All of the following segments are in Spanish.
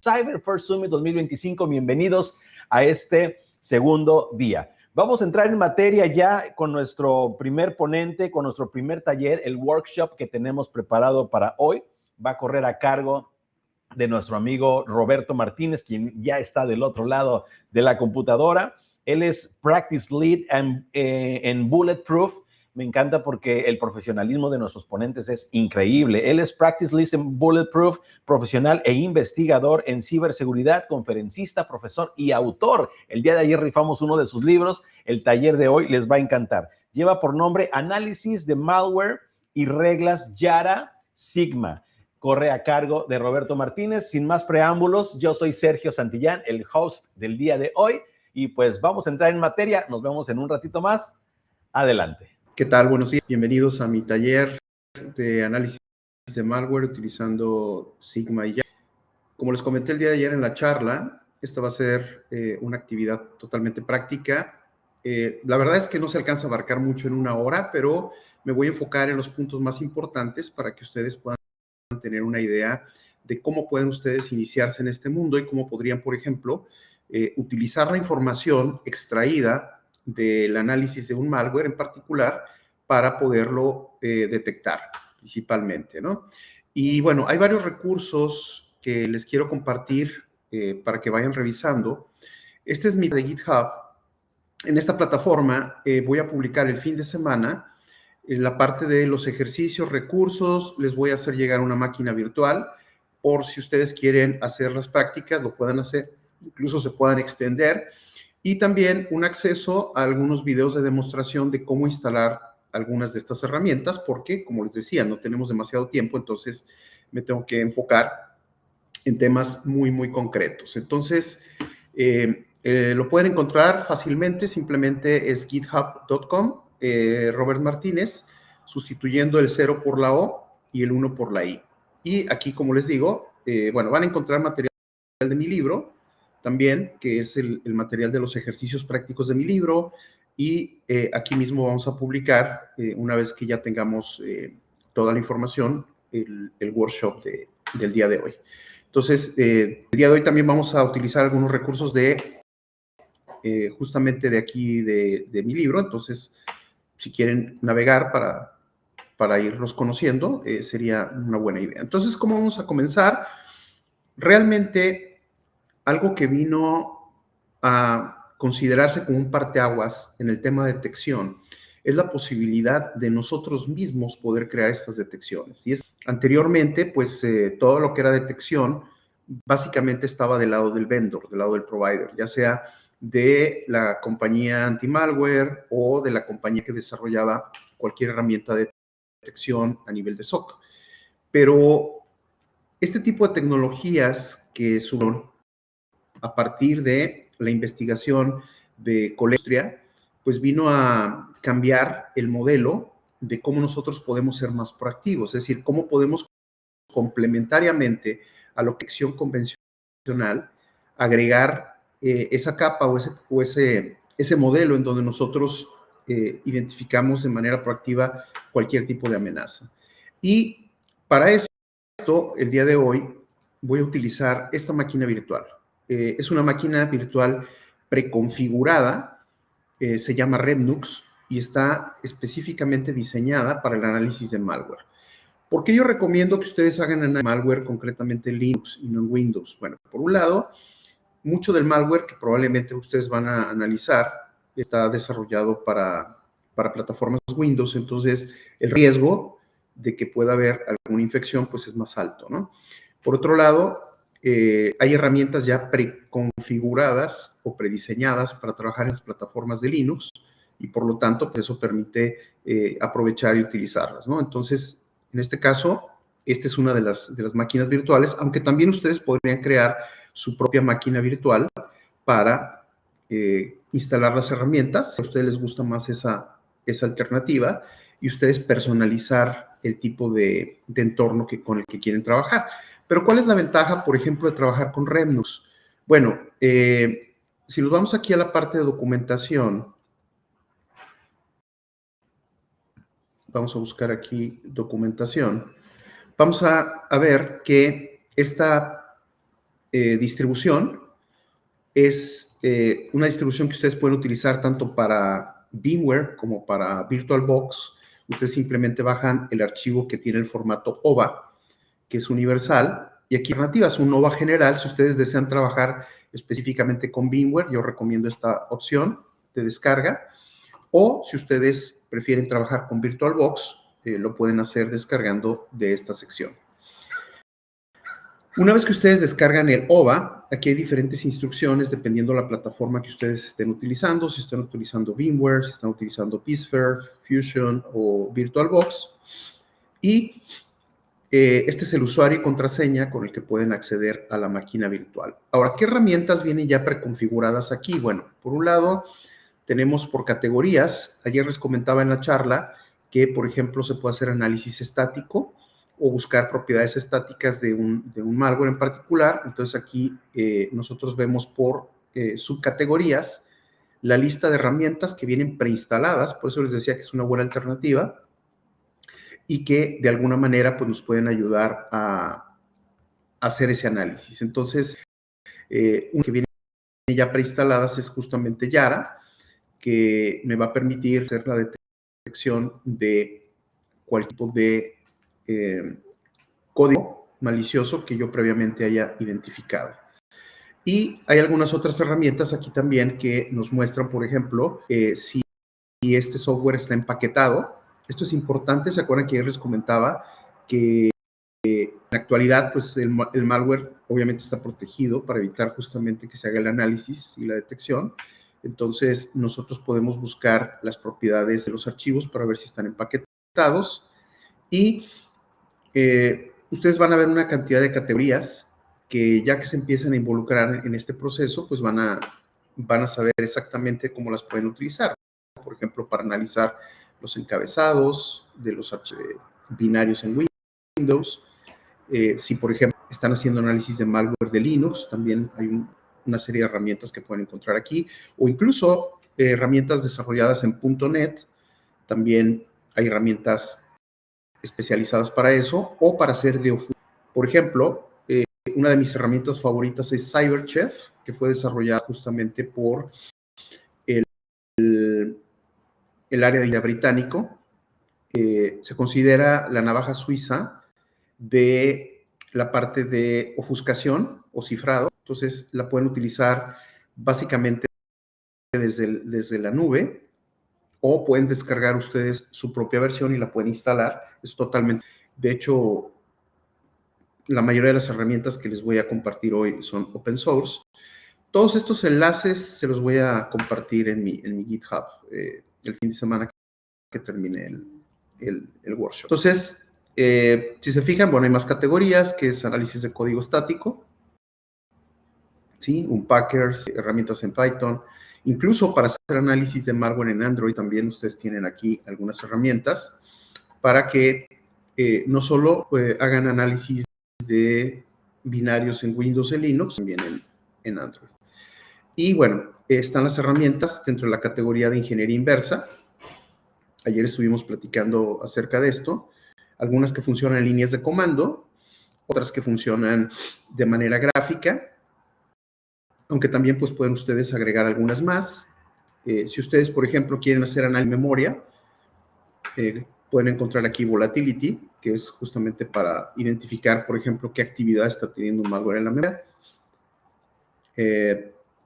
Cyber First Summit 2025. Bienvenidos a este segundo día. Vamos a entrar en materia ya con nuestro primer ponente, con nuestro primer taller, el workshop que tenemos preparado para hoy. Va a correr a cargo de nuestro amigo Roberto Martínez, quien ya está del otro lado de la computadora. Él es Practice Lead en Bulletproof. Me encanta porque el profesionalismo de nuestros ponentes es increíble. Él es Practice Lead en Bulletproof, profesional e investigador en ciberseguridad, conferencista, profesor y autor. El día de ayer rifamos uno de sus libros. El taller de hoy les va a encantar. Lleva por nombre Análisis de Malware y Reglas Yara Sigma. Corre a cargo de Roberto Martínez. Sin más preámbulos, yo soy Sergio Santillán, el host del día de hoy. Y pues vamos a entrar en materia. Nos vemos en un ratito más. Adelante. ¿Qué tal? Buenos días. Bienvenidos a mi taller de análisis de malware utilizando Sigma y Yara. Como les comenté el día de ayer en la charla, esta va a ser una actividad totalmente práctica. La verdad es que no se alcanza a abarcar mucho en una hora, pero me voy a enfocar en los puntos más importantes para que ustedes puedan tener una idea de cómo pueden ustedes iniciarse en este mundo y cómo podrían, por ejemplo, utilizar la información extraída del análisis de un malware en particular para poderlo detectar principalmente, ¿no? Y bueno, hay varios recursos que les quiero compartir para que vayan revisando. Este es mi de GitHub. En esta plataforma voy a publicar el fin de semana en la parte de los ejercicios, recursos. Les voy a hacer llegar una máquina virtual por si ustedes quieren hacer las prácticas, lo puedan hacer, incluso se puedan extender. Y también un acceso a algunos videos de demostración de cómo instalar algunas de estas herramientas, porque, como les decía, no tenemos demasiado tiempo, entonces me tengo que enfocar en temas muy, muy concretos. Entonces, lo pueden encontrar fácilmente, simplemente es github.com, Robert Martínez, sustituyendo el 0 por la O y el 1 por la I. Y aquí, como les digo, bueno, van a encontrar material de mi libro, también, que es el material de los ejercicios prácticos de mi libro, y aquí mismo vamos a publicar, una vez que ya tengamos toda la información, el workshop del día de hoy. Entonces, el día de hoy también vamos a utilizar algunos recursos de justamente de aquí de mi libro. Entonces, si quieren navegar para irlos conociendo, sería una buena idea. Entonces, ¿cómo vamos a comenzar? Realmente, algo que vino a considerarse como un parteaguas en el tema de detección es la posibilidad de nosotros mismos poder crear estas detecciones. Y es anteriormente, pues todo lo que era detección básicamente estaba del lado del vendor, del lado del provider, ya sea de la compañía anti-malware o de la compañía que desarrollaba cualquier herramienta de detección a nivel de SOC. Pero este tipo de tecnologías que son a partir de la investigación de Colestria, pues vino a cambiar el modelo de cómo nosotros podemos ser más proactivos, es decir, cómo podemos complementariamente a la detección convencional agregar esa capa o ese modelo en donde nosotros identificamos de manera proactiva cualquier tipo de amenaza. Y para esto, el día de hoy, voy a utilizar esta máquina virtual. Es una máquina virtual preconfigurada, se llama Remnux y está específicamente diseñada para el análisis de malware. ¿Por qué yo recomiendo que ustedes hagan análisis de malware concretamente en Linux y no en Windows? Bueno, por un lado, mucho del malware que probablemente ustedes van a analizar está desarrollado para plataformas Windows, entonces el riesgo de que pueda haber alguna infección pues es más alto, ¿no? Por otro lado, hay herramientas ya preconfiguradas o prediseñadas para trabajar en las plataformas de Linux y por lo tanto, pues eso permite aprovechar y utilizarlas, ¿no? Entonces, en este caso, esta es una de las máquinas virtuales, aunque también ustedes podrían crear su propia máquina virtual para instalar las herramientas. Si a ustedes les gusta más esa alternativa y ustedes personalizar el tipo de entorno con el que quieren trabajar. Pero ¿cuál es la ventaja, por ejemplo, de trabajar con Remnux? Bueno, si nos vamos aquí a la parte de documentación, vamos a buscar aquí documentación, vamos a ver que esta distribución es una distribución que ustedes pueden utilizar tanto para VMware como para VirtualBox. Ustedes simplemente bajan el archivo que tiene el formato OVA, que es universal, y aquí alternativas, un OVA general. Si ustedes desean trabajar específicamente con VMware, yo recomiendo esta opción de descarga, o si ustedes prefieren trabajar con VirtualBox, lo pueden hacer descargando de esta sección. Una vez que ustedes descargan el OVA, aquí hay diferentes instrucciones dependiendo de la plataforma que ustedes estén utilizando. Si están utilizando VMware, si están utilizando vSphere, Fusion o VirtualBox. Y este es el usuario y contraseña con el que pueden acceder a la máquina virtual. Ahora, ¿qué herramientas vienen ya preconfiguradas aquí? Bueno, por un lado, tenemos por categorías. Ayer les comentaba en la charla que, por ejemplo, se puede hacer análisis estático o buscar propiedades estáticas de un malware en particular. Entonces, aquí nosotros vemos por subcategorías la lista de herramientas que vienen preinstaladas. Por eso les decía que es una buena alternativa y que de alguna manera pues, nos pueden ayudar a hacer ese análisis. Entonces, una que viene ya preinstaladas es justamente Yara, que me va a permitir hacer la detección de cualquier tipo de código malicioso que yo previamente haya identificado. Y hay algunas otras herramientas aquí también que nos muestran, por ejemplo, si este software está empaquetado. Esto es importante. ¿Se acuerdan que ayer les comentaba que en la actualidad pues el malware obviamente está protegido para evitar justamente que se haga el análisis y la detección? Entonces, nosotros podemos buscar las propiedades de los archivos para ver si están empaquetados y ustedes van a ver una cantidad de categorías que ya que se empiezan a involucrar en este proceso, pues van a saber exactamente cómo las pueden utilizar. Por ejemplo, para analizar los encabezados de los binarios en Windows. Si, por ejemplo, están haciendo análisis de malware de Linux, también hay una serie de herramientas que pueden encontrar aquí, o incluso herramientas desarrolladas en .NET. También hay herramientas especializadas para eso, o para hacer por ejemplo, una de mis herramientas favoritas es CyberChef, que fue desarrollada justamente por el área de británico. Se considera la navaja suiza de la parte de ofuscación o cifrado. Entonces, la pueden utilizar básicamente desde la nube, o pueden descargar ustedes su propia versión y la pueden instalar. Es totalmente... De hecho, la mayoría de las herramientas que les voy a compartir hoy son open source. Todos estos enlaces se los voy a compartir en mi GitHub el fin de semana que termine el workshop. Entonces, si se fijan, bueno, hay más categorías, que es análisis de código estático, ¿sí? Unpackers, herramientas en Python. Incluso para hacer análisis de malware en Android, también ustedes tienen aquí algunas herramientas para que no solo hagan análisis de binarios en Windows y Linux, también en Android. Y bueno, están las herramientas dentro de la categoría de ingeniería inversa. Ayer estuvimos platicando acerca de esto. Algunas que funcionan en líneas de comando, otras que funcionan de manera gráfica, aunque también pues, pueden ustedes agregar algunas más. Si ustedes, por ejemplo, quieren hacer análisis de memoria, pueden encontrar aquí Volatility, que es justamente para identificar, por ejemplo, qué actividad está teniendo un malware en la memoria.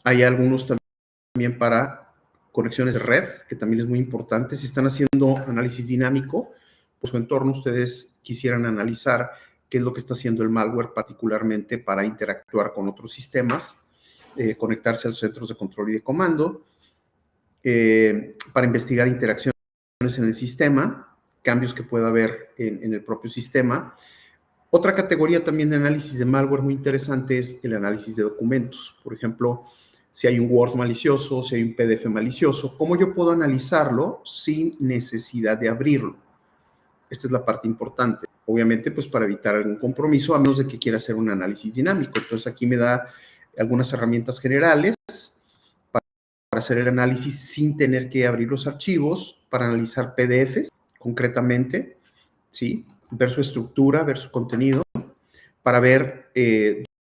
Hay algunos también para conexiones de red, que también es muy importante. Si están haciendo análisis dinámico, pues su entorno, ustedes quisieran analizar qué es lo que está haciendo el malware, particularmente para interactuar con otros sistemas, conectarse a los centros de control y de comando, para investigar interacciones en el sistema, cambios que pueda haber en el propio sistema. Otra categoría también de análisis de malware muy interesante es el análisis de documentos. Por ejemplo, si hay un Word malicioso, si hay un PDF malicioso, ¿cómo yo puedo analizarlo sin necesidad de abrirlo? Esta es la parte importante. Obviamente, pues para evitar algún compromiso, a menos de que quiera hacer un análisis dinámico. Entonces, aquí me da algunas herramientas generales para hacer el análisis sin tener que abrir los archivos, para analizar PDFs concretamente, ¿sí? Ver su estructura, ver su contenido, para ver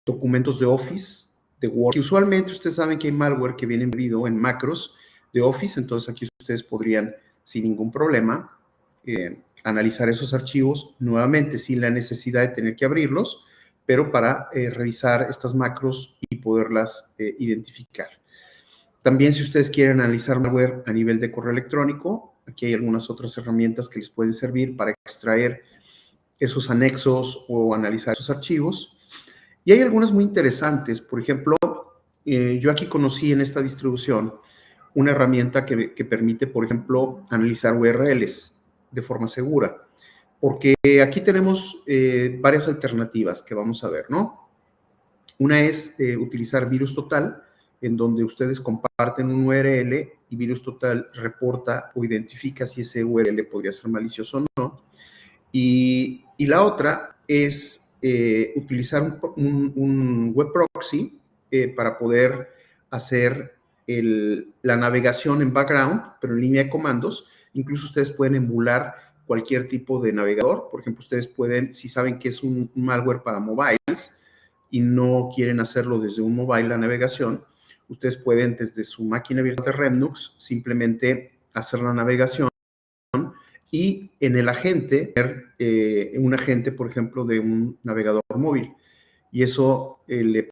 documentos de Office, de Word. Y usualmente ustedes saben que hay malware que viene embebido en macros de Office, entonces aquí ustedes podrían sin ningún problema analizar esos archivos nuevamente sin la necesidad de tener que abrirlos, pero para revisar estas macros y poderlas identificar. También si ustedes quieren analizar malware a nivel de correo electrónico, aquí hay algunas otras herramientas que les pueden servir para extraer esos anexos o analizar esos archivos. Y hay algunas muy interesantes. Por ejemplo, yo aquí conocí en esta distribución una herramienta que permite, por ejemplo, analizar URLs de forma segura. Porque aquí tenemos varias alternativas que vamos a ver, ¿no? Una es utilizar VirusTotal, en donde ustedes comparten un URL y VirusTotal reporta o identifica si ese URL podría ser malicioso o no. Y la otra es utilizar un web proxy para poder hacer la navegación en background, pero en línea de comandos. Incluso ustedes pueden emular cualquier tipo de navegador. Por ejemplo, ustedes pueden, si saben que es un malware para mobiles y no quieren hacerlo desde un mobile la navegación, ustedes pueden desde su máquina virtual de Remnux simplemente hacer la navegación y en el agente, un agente, por ejemplo, de un navegador móvil. Y eso le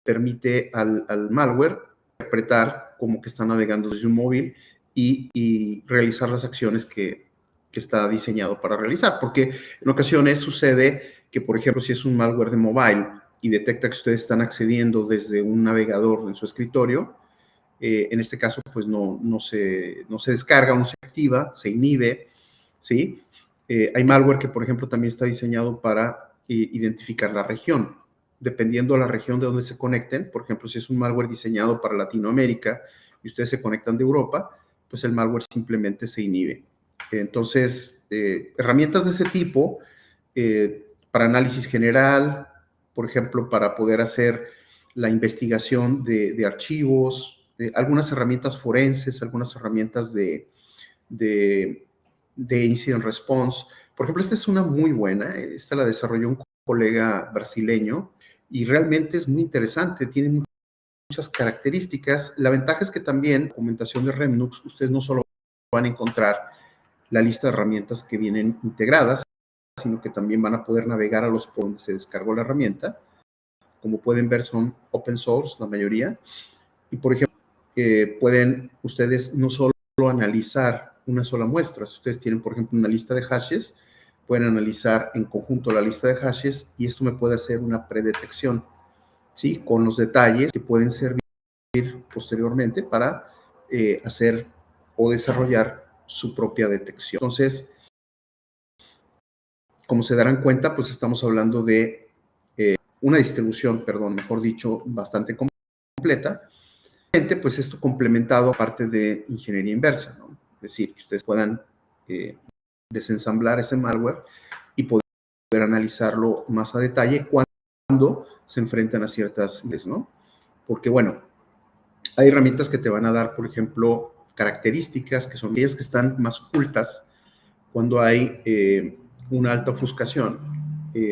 permite al malware interpretar como que está navegando desde un móvil y realizar las acciones que está diseñado para realizar. Porque en ocasiones sucede que, por ejemplo, si es un malware de mobile y detecta que ustedes están accediendo desde un navegador en su escritorio, en este caso, pues no se descarga, no se activa, se inhibe, ¿sí? Hay malware que, por ejemplo, también está diseñado para identificar la región. Dependiendo de la región de donde se conecten, por ejemplo, si es un malware diseñado para Latinoamérica y ustedes se conectan de Europa, pues el malware simplemente se inhibe. Entonces, herramientas de ese tipo para análisis general, por ejemplo, para poder hacer la investigación de archivos, algunas herramientas forenses, algunas herramientas de incident response. Por ejemplo, esta es una muy buena, esta la desarrolló un colega brasileño y realmente es muy interesante, tiene muchas características. La ventaja es que también en la documentación de Remnux ustedes no solo van a encontrar la lista de herramientas que vienen integradas, sino que también van a poder navegar a los por donde se descargó la herramienta. Como pueden ver, son open source la mayoría. Y, por ejemplo, pueden ustedes no solo analizar una sola muestra. Si ustedes tienen, por ejemplo, una lista de hashes, pueden analizar en conjunto la lista de hashes y esto me puede hacer una predetección, ¿sí? Con los detalles que pueden servir posteriormente para hacer o desarrollar su propia detección. Entonces, como se darán cuenta, pues estamos hablando de una distribución, mejor dicho, bastante completa. Pues esto complementado a parte de ingeniería inversa, ¿no? Es decir, que ustedes puedan desensamblar ese malware y poder analizarlo más a detalle cuando se enfrentan a ciertas, ¿no? Porque, bueno, hay herramientas que te van a dar, por ejemplo, características que son aquellas que están más ocultas cuando hay una alta ofuscación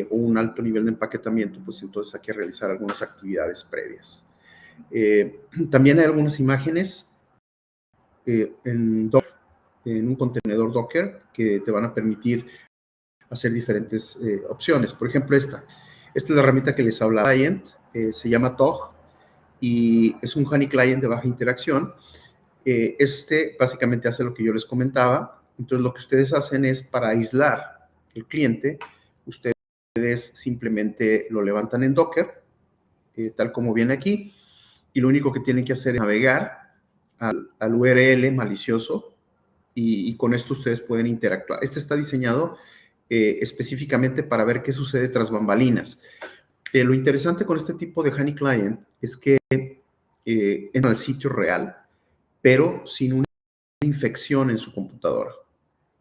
o un alto nivel de empaquetamiento, pues entonces hay que realizar algunas actividades previas. También hay algunas imágenes en un contenedor Docker que te van a permitir hacer diferentes opciones. Por ejemplo, esta es la herramienta que les hablaba, client, se llama TOG y es un honey client de baja interacción. Básicamente hace lo que yo les comentaba. Entonces, lo que ustedes hacen es para aislar el cliente, ustedes simplemente lo levantan en Docker, tal como viene aquí, y lo único que tienen que hacer es navegar al URL malicioso y con esto ustedes pueden interactuar. Este está diseñado específicamente para ver qué sucede tras bambalinas. Lo interesante con este tipo de honey client es que entra al sitio real, pero sin una infección en su computadora.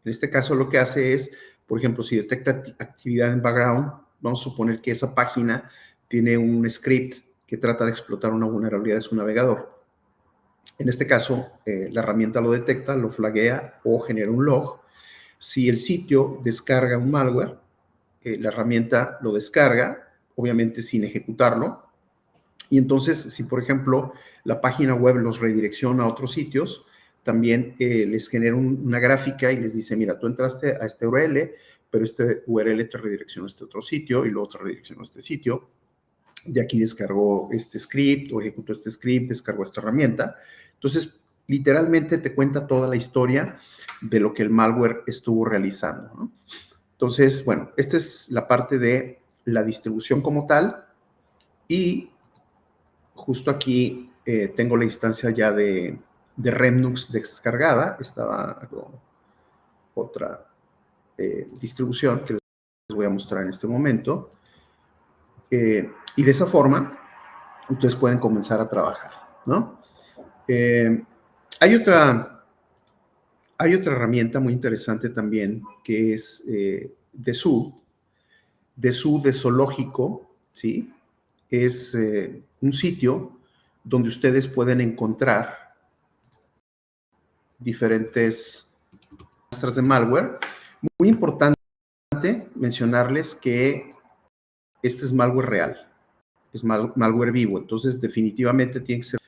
En este caso lo que hace es, por ejemplo, si detecta actividad en background, vamos a suponer que esa página tiene un script que trata de explotar una vulnerabilidad de su navegador. En este caso, la herramienta lo detecta, lo flaguea o genera un log. Si el sitio descarga un malware, la herramienta lo descarga obviamente sin ejecutarlo. Y entonces, si por ejemplo la página web los redirecciona a otros sitios, también les genera una gráfica y les dice, mira, tú entraste a este URL, pero este URL te redireccionó a este otro sitio y luego te redireccionó a este sitio. De aquí descargó este script o ejecutó este script, descargó esta herramienta. Entonces, literalmente te cuenta toda la historia de lo que el malware estuvo realizando, ¿no? Entonces, bueno, esta es la parte de la distribución como tal y justo aquí tengo la instancia ya de Remnux descargada. Estaba otra distribución que les voy a mostrar en este momento. Y de esa forma, ustedes pueden comenzar a trabajar, ¿no? Hay otra herramienta muy interesante también, que es Dezhoo de Zoológico, ¿sí? Es un sitio donde ustedes pueden encontrar diferentes muestras de malware. Muy importante mencionarles que este es malware real, es malware vivo, entonces definitivamente tiene que ser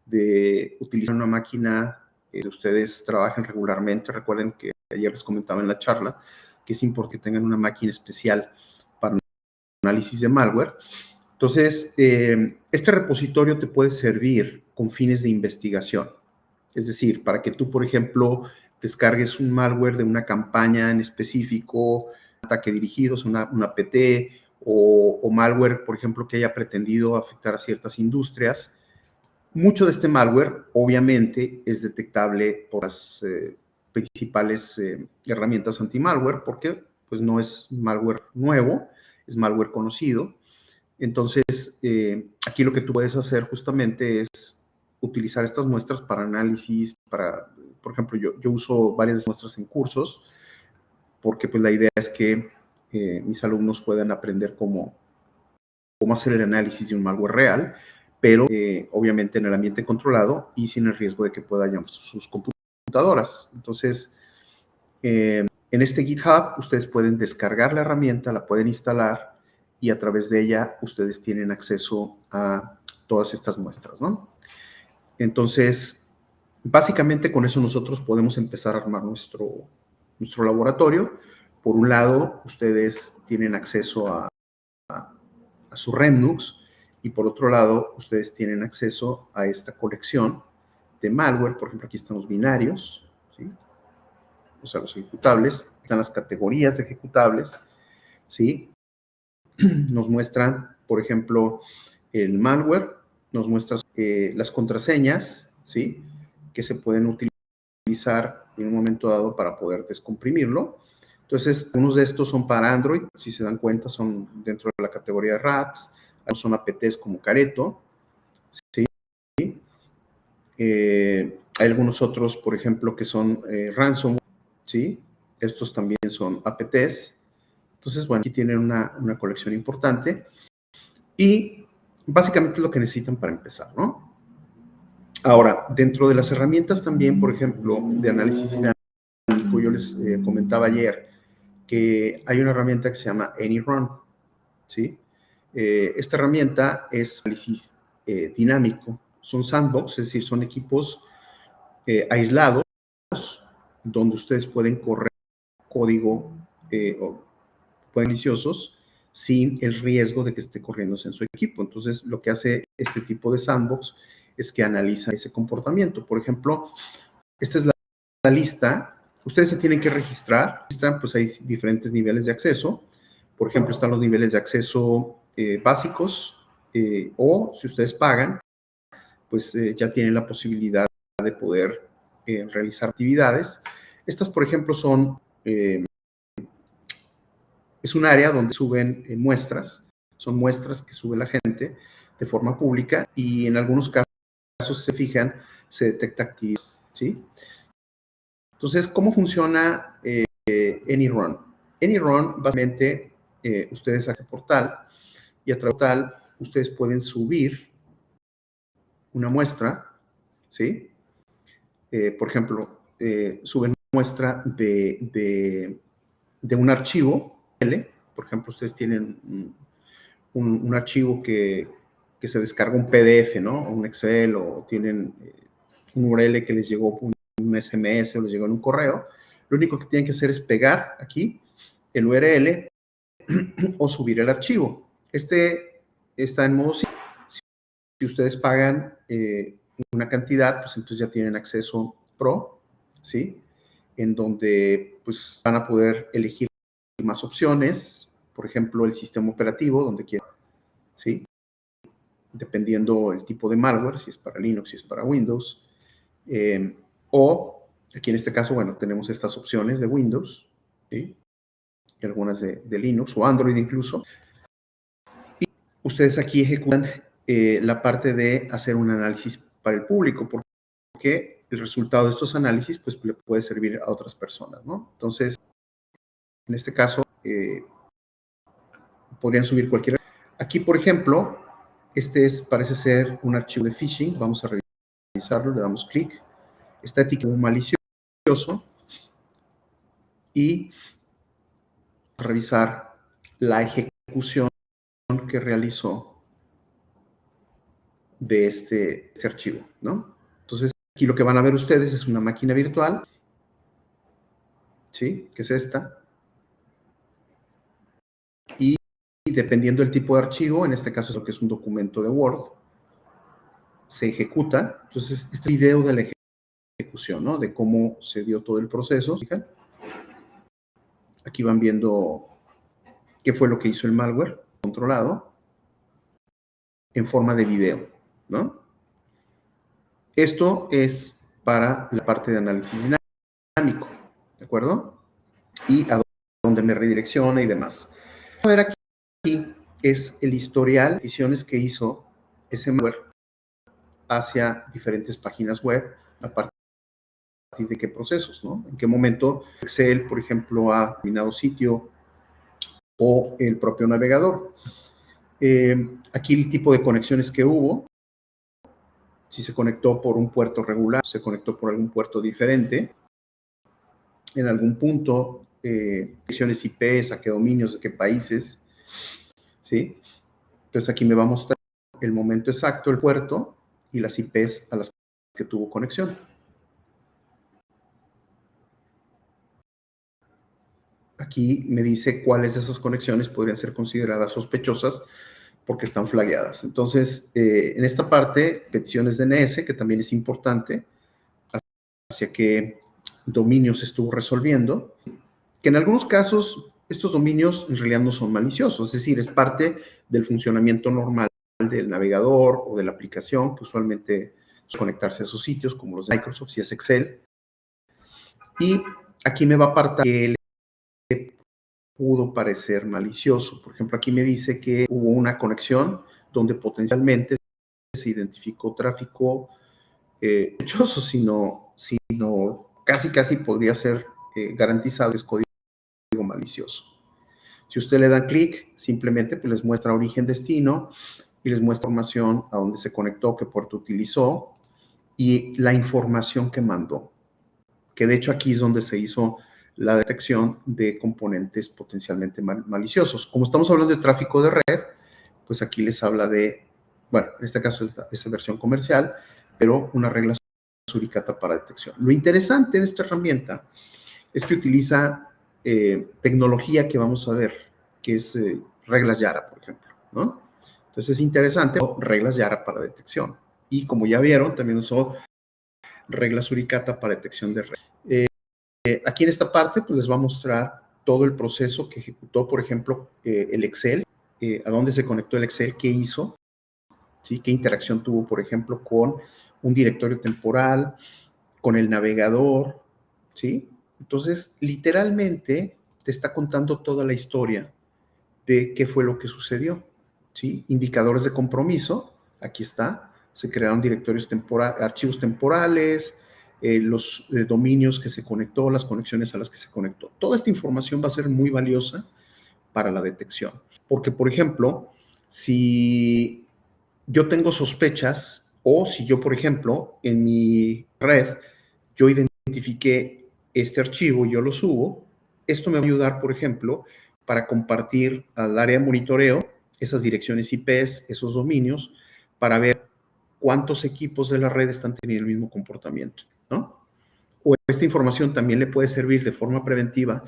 de utilizar una máquina que ustedes trabajen regularmente. Recuerden que ayer les comentaba en la charla que es importante que tengan una máquina especial para análisis de malware. Entonces, este repositorio te puede servir con fines de investigación. Es decir, para que tú, por ejemplo, descargues un malware de una campaña en específico, ataque dirigido, una PT, o malware, por ejemplo, que haya pretendido afectar a ciertas industrias. Mucho de este malware, obviamente, es detectable por las principales herramientas anti-malware, porque pues, no es malware nuevo, es malware conocido. Entonces, aquí lo que tú puedes hacer justamente es utilizar estas muestras para análisis, por ejemplo, yo uso varias muestras en cursos, porque pues la idea es que mis alumnos puedan aprender cómo hacer el análisis de un malware real, pero obviamente en el ambiente controlado y sin el riesgo de que pueda dañar sus computadoras. Entonces, en este GitHub ustedes pueden descargar la herramienta, la pueden instalar y a través de ella ustedes tienen acceso a todas estas muestras, ¿no? Entonces, básicamente con eso nosotros podemos empezar a armar nuestro laboratorio. Por un lado, ustedes tienen acceso a su Remnux y por otro lado, ustedes tienen acceso a esta colección de malware. Por ejemplo, aquí están los binarios, ¿sí? O sea, los ejecutables, están las categorías de ejecutables, ¿sí? Nos muestran, por ejemplo, el malware, nos muestra las contraseñas, ¿sí? Que se pueden utilizar en un momento dado para poder descomprimirlo. Entonces, algunos de estos son para Android, si se dan cuenta, son dentro de la categoría de RATs, algunos son APTs como Careto, ¿sí? Hay algunos otros, por ejemplo, que son ransomware, ¿sí? Estos también son APTs. Entonces, bueno, aquí tienen una colección importante y básicamente es lo que necesitan para empezar, ¿no? Ahora, dentro de las herramientas también, por ejemplo, de análisis dinámico, yo les comentaba ayer que hay una herramienta que se llama AnyRun, ¿sí? Esta herramienta es análisis dinámico. Son sandbox, es decir, son equipos aislados donde ustedes pueden correr código o maliciosos sin el riesgo de que esté corriéndose en su equipo. Entonces, lo que hace este tipo de sandbox es que analiza ese comportamiento. Por ejemplo, esta es la lista. Ustedes se tienen que registrar. Pues hay diferentes niveles de acceso. Por ejemplo, están los niveles de acceso básicos o si ustedes pagan, pues ya tienen la posibilidad de poder realizar actividades. Estas, por ejemplo, es un área donde suben muestras, son muestras que sube la gente de forma pública y en algunos casos, se fijan, se detecta actividad, ¿sí? Entonces, ¿cómo funciona AnyRun? AnyRun, básicamente, ustedes acceden al portal y a través del portal ustedes pueden subir una muestra, ¿sí? Por ejemplo, suben muestra de un archivo, por ejemplo, ustedes tienen un archivo que se descarga un PDF, ¿no? O un Excel, o tienen un URL que les llegó un SMS o les llegó en un correo, lo único que tienen que hacer es pegar aquí el URL o subir el archivo. Este está en modo simple. Si ustedes pagan una cantidad, pues entonces ya tienen acceso Pro, ¿sí? En donde pues van a poder elegir más opciones, por ejemplo, el sistema operativo, donde quieran, ¿sí? Dependiendo el tipo de malware, si es para Linux, si es para Windows. O aquí en este caso, bueno, tenemos estas opciones de Windows, ¿sí? Y algunas de Linux o Android incluso. Y ustedes aquí ejecutan la parte de hacer un análisis para el público, porque el resultado de estos análisis pues le puede servir a otras personas, ¿no? Entonces, en este caso, podrían subir cualquier. Aquí, por ejemplo, parece ser un archivo de phishing. Vamos a revisarlo, le damos clic. Está etiquetado malicioso y revisar la ejecución que realizó de este archivo, ¿no? Entonces, aquí lo que van a ver ustedes es una máquina virtual, ¿sí? Que es esta. Y dependiendo del tipo de archivo, en este caso es lo que es un documento de Word, se ejecuta. Entonces, este video de la ejecución, ¿no? De cómo se dio todo el proceso. ¿Fijan? Aquí van viendo qué fue lo que hizo el malware controlado en forma de video, ¿no? Esto es para la parte de análisis dinámico, ¿de acuerdo? Y a dónde me redirecciona y demás. A ver, aquí es el historial de ediciones que hizo ese malware hacia diferentes páginas web a partir de qué procesos, ¿no? En qué momento Excel, por ejemplo, ha terminado sitio o el propio navegador. Aquí el tipo de conexiones que hubo, si se conectó por un puerto regular, se conectó por algún puerto diferente, en algún punto, direcciones IPs, a qué dominios, de qué países, ¿sí? Entonces aquí me va a mostrar el momento exacto, el puerto y las IPs a las que tuvo conexión. Aquí me dice cuáles de esas conexiones podrían ser consideradas sospechosas porque están flagueadas. Entonces, en esta parte, peticiones DNS, que también es importante, hacia qué dominios estuvo resolviendo, que en algunos casos estos dominios en realidad no son maliciosos, es decir, es parte del funcionamiento normal del navegador o de la aplicación, que usualmente es conectarse a esos sitios, como los de Microsoft, si es Excel. Y aquí me va a apartar que pudo parecer malicioso. Por ejemplo, aquí me dice que hubo una conexión donde potencialmente se identificó tráfico sospechoso, sino casi podría ser garantizado es código malicioso. Si usted le da clic, simplemente pues les muestra origen-destino y les muestra información a dónde se conectó, qué puerto utilizó y la información que mandó. Que de hecho aquí es donde se hizo la detección de componentes potencialmente maliciosos. Como estamos hablando de tráfico de red, pues aquí les habla de, bueno, en este caso es esa versión comercial, pero una regla suricata para detección. Lo interesante de esta herramienta es que utiliza tecnología que vamos a ver, que es reglas Yara, por ejemplo, ¿no? Entonces es interesante, reglas Yara para detección. Y como ya vieron, también usó reglas suricata para detección de red. Aquí en esta parte, pues les va a mostrar todo el proceso que ejecutó, por ejemplo, el Excel, a dónde se conectó el Excel, qué hizo, ¿sí? Qué interacción tuvo, por ejemplo, con un directorio temporal, con el navegador, ¿sí? Entonces, literalmente te está contando toda la historia de qué fue lo que sucedió, ¿sí? Indicadores de compromiso, aquí está, se crearon directorios archivos temporales, los dominios que se conectó, las conexiones a las que se conectó. Toda esta información va a ser muy valiosa para la detección. Porque, por ejemplo, si yo tengo sospechas o si yo, por ejemplo, en mi red, yo identifiqué este archivo y yo lo subo, esto me va a ayudar, por ejemplo, para compartir al área de monitoreo esas direcciones IPs, esos dominios, para ver cuántos equipos de la red están teniendo el mismo comportamiento, ¿no? O esta información también le puede servir de forma preventiva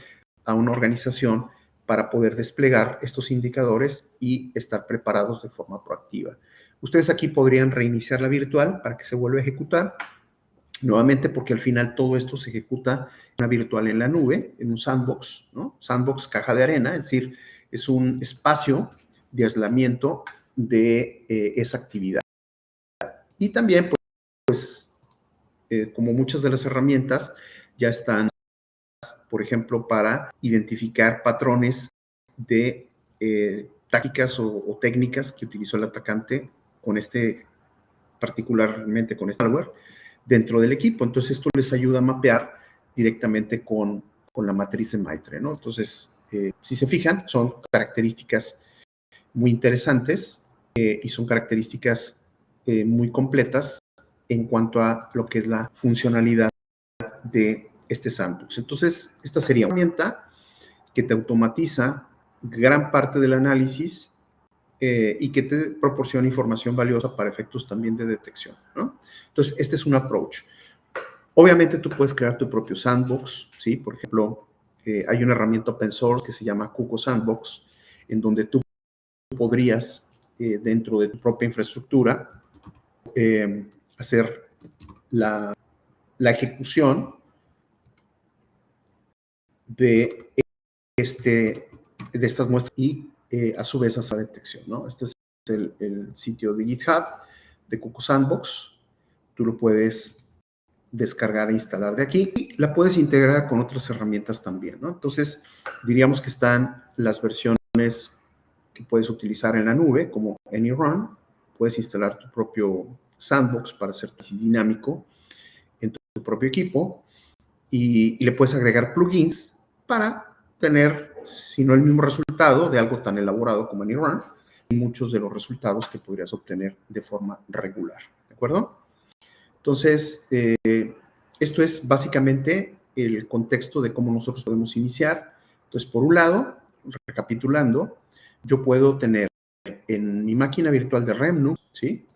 a una organización para poder desplegar estos indicadores y estar preparados de forma proactiva. Ustedes aquí podrían reiniciar la virtual para que se vuelva a ejecutar nuevamente, porque al final todo esto se ejecuta en una virtual en la nube, en un sandbox, ¿no? Sandbox, caja de arena, es decir, es un espacio de aislamiento de esa actividad. Y también, como muchas de las herramientas ya están, por ejemplo, para identificar patrones de tácticas o técnicas que utilizó el atacante particularmente con este malware dentro del equipo. Entonces, esto les ayuda a mapear directamente con la matriz de Maitre, ¿no? Entonces, si se fijan, son características muy interesantes y son características muy completas en cuanto a lo que es la funcionalidad de este sandbox. Entonces, esta sería una herramienta que te automatiza gran parte del análisis y que te proporciona información valiosa para efectos también de detección, ¿no? Entonces, este es un approach. Obviamente, tú puedes crear tu propio sandbox, ¿sí? Por ejemplo, hay una herramienta open source que se llama Cuco Sandbox, en donde tú podrías, dentro de tu propia infraestructura, hacer la ejecución de estas muestras y a su vez esa detección, ¿no? Este es el sitio de GitHub de Cuco Sandbox. Tú lo puedes descargar e instalar de aquí y la puedes integrar con otras herramientas también, ¿no? Entonces, diríamos que están las versiones que puedes utilizar en la nube, como AnyRun. Puedes instalar tu propio sandbox para hacer análisis dinámico en tu propio equipo y le puedes agregar plugins para tener, si no el mismo resultado de algo tan elaborado como AnyRun, y muchos de los resultados que podrías obtener de forma regular, ¿de acuerdo? Entonces, esto es básicamente el contexto de cómo nosotros podemos iniciar. Entonces, por un lado, recapitulando, yo puedo tener en mi máquina virtual de Remnux, ¿sí?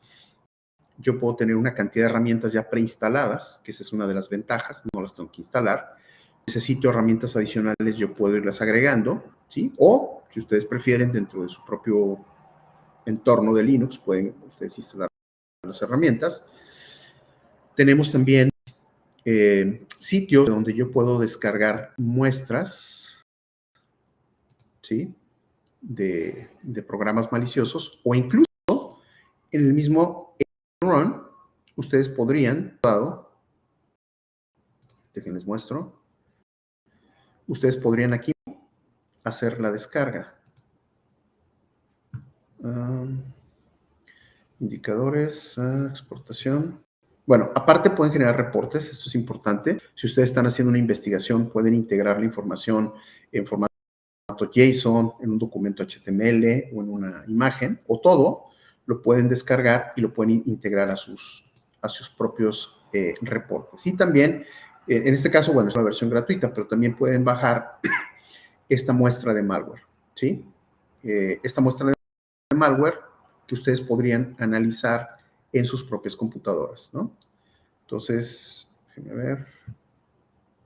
Yo puedo tener una cantidad de herramientas ya preinstaladas, que esa es una de las ventajas, no las tengo que instalar. Necesito herramientas adicionales, yo puedo irlas agregando, ¿sí? O, si ustedes prefieren, dentro de su propio entorno de Linux, pueden ustedes instalar las herramientas. Tenemos también sitios donde yo puedo descargar muestras, ¿sí? De programas maliciosos, o incluso en el mismo run, ustedes podrían, déjenles muestro, ustedes podrían aquí hacer la descarga. Indicadores, exportación. Bueno, aparte pueden generar reportes, esto es importante. Si ustedes están haciendo una investigación, pueden integrar la información en formato JSON, en un documento HTML o en una imagen, o todo, lo pueden descargar y lo pueden integrar a sus propios reportes. Y también, en este caso, bueno, es una versión gratuita, pero también pueden bajar esta muestra de malware, ¿sí? Esta muestra de malware que ustedes podrían analizar en sus propias computadoras, ¿no? Entonces, déjenme ver.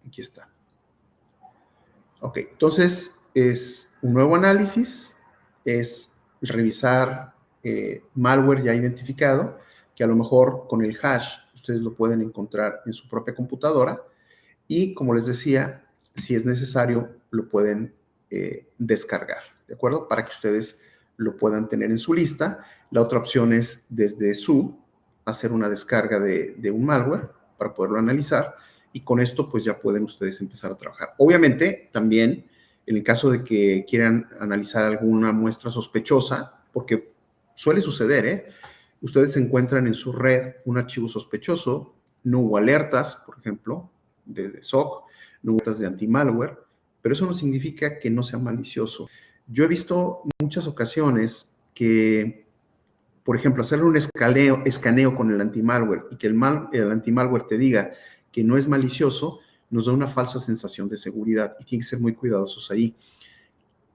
Aquí está. Ok, entonces es un nuevo análisis, es revisar malware ya identificado, que a lo mejor con el hash ustedes lo pueden encontrar en su propia computadora y, como les decía, si es necesario, lo pueden descargar, ¿de acuerdo? Para que ustedes lo puedan tener en su lista. La otra opción es desde su hacer una descarga de un malware para poderlo analizar y con esto pues ya pueden ustedes empezar a trabajar. Obviamente también en el caso de que quieran analizar alguna muestra sospechosa, porque suele suceder, ¿eh? Ustedes encuentran en su red un archivo sospechoso, no hubo alertas, por ejemplo, de SOC, no hubo alertas de anti-malware, pero eso no significa que no sea malicioso. Yo he visto muchas ocasiones que, por ejemplo, hacerle un escaneo con el anti-malware y que el anti-malware te diga que no es malicioso, nos da una falsa sensación de seguridad y tienen que ser muy cuidadosos ahí.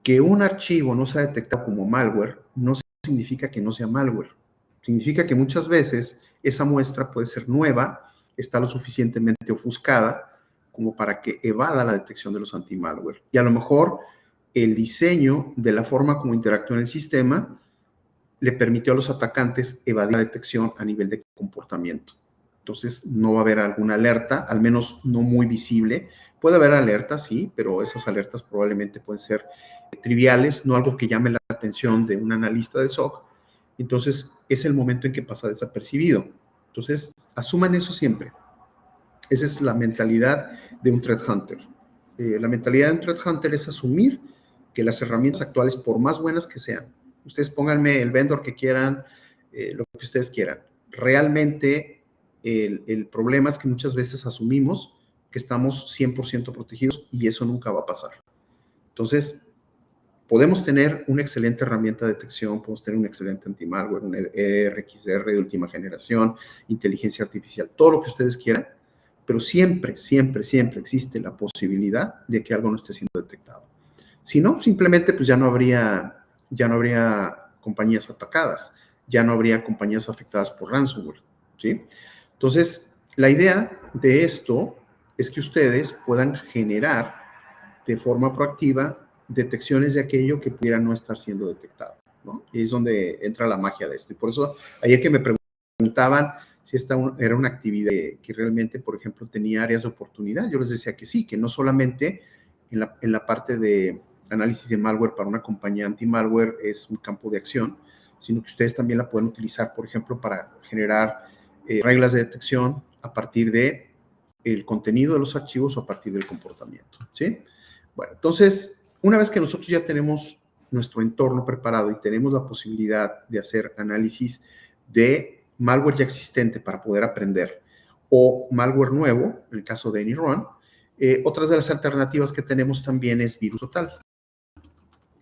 Que un archivo no sea detectado como malware no significa que no sea malware. Significa que muchas veces esa muestra puede ser nueva, está lo suficientemente ofuscada como para que evada la detección de los anti-malware. Y a lo mejor el diseño de la forma como interactúa en el sistema le permitió a los atacantes evadir la detección a nivel de comportamiento. Entonces, no va a haber alguna alerta, al menos no muy visible. Puede haber alertas, sí, pero esas alertas probablemente pueden ser triviales, no algo que llame la atención de un analista de SOC. Entonces, es el momento en que pasa desapercibido. Entonces, asuman eso siempre. Esa es la mentalidad de un threat hunter. La mentalidad de un threat hunter es asumir que las herramientas actuales, por más buenas que sean, ustedes pónganme el vendor que quieran, lo que ustedes quieran. Realmente el problema es que muchas veces asumimos que estamos 100% protegidos y eso nunca va a pasar. Entonces, podemos tener una excelente herramienta de detección, podemos tener un excelente anti-malware, un ERXR de última generación, inteligencia artificial, todo lo que ustedes quieran, pero siempre, siempre, siempre existe la posibilidad de que algo no esté siendo detectado. Si no, simplemente pues ya no habría compañías atacadas, ya no habría compañías afectadas por ransomware, ¿sí? Entonces, la idea de esto es que ustedes puedan generar de forma proactiva detecciones de aquello que pudiera no estar siendo detectado, ¿no? Y es donde entra la magia de esto. Y por eso, ayer que me preguntaban si esta era una actividad que realmente, por ejemplo, tenía áreas de oportunidad, yo les decía que sí, que no solamente en la parte de análisis de malware para una compañía anti-malware es un campo de acción, sino que ustedes también la pueden utilizar, por ejemplo, para generar reglas de detección a partir de el contenido de los archivos o a partir del comportamiento, ¿sí? Bueno, entonces, una vez que nosotros ya tenemos nuestro entorno preparado y tenemos la posibilidad de hacer análisis de malware ya existente para poder aprender o malware nuevo, en el caso de AnyRun, otras de las alternativas que tenemos también es Virus Total.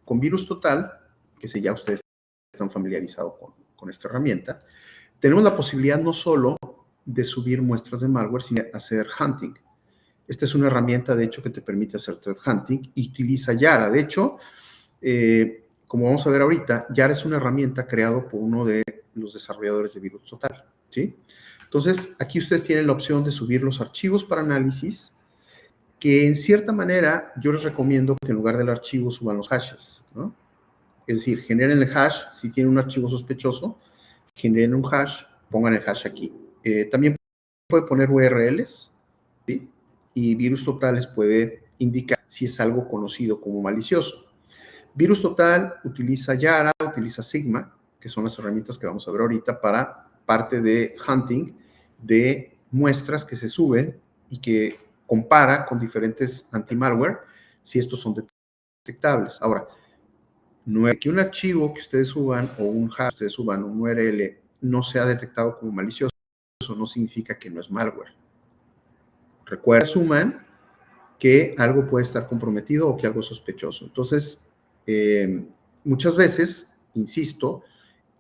Con Virus Total, que si ya ustedes están familiarizados con esta herramienta, tenemos la posibilidad no solo de subir muestras de malware, sino de hacer hunting. Esta es una herramienta, de hecho, que te permite hacer threat hunting y utiliza Yara. De hecho, como vamos a ver ahorita, Yara es una herramienta creada por uno de los desarrolladores de Virus Total, ¿sí? Entonces, aquí ustedes tienen la opción de subir los archivos para análisis, que en cierta manera yo les recomiendo que en lugar del archivo suban los hashes, ¿no? Es decir, generen el hash, si tienen un archivo sospechoso, generen un hash, pongan el hash aquí. También puede poner URLs, ¿sí? Y Virus Total les puede indicar si es algo conocido como malicioso. Virus Total utiliza Yara, utiliza Sigma, que son las herramientas que vamos a ver ahorita para parte de hunting de muestras que se suben y que compara con diferentes anti-malware si estos son detectables. Ahora, no es que un archivo que ustedes suban o un hash que ustedes suban, un URL, no sea detectado como malicioso, eso no significa que no es malware. Recuerden, asuman que algo puede estar comprometido o que algo es sospechoso. Entonces, muchas veces, insisto,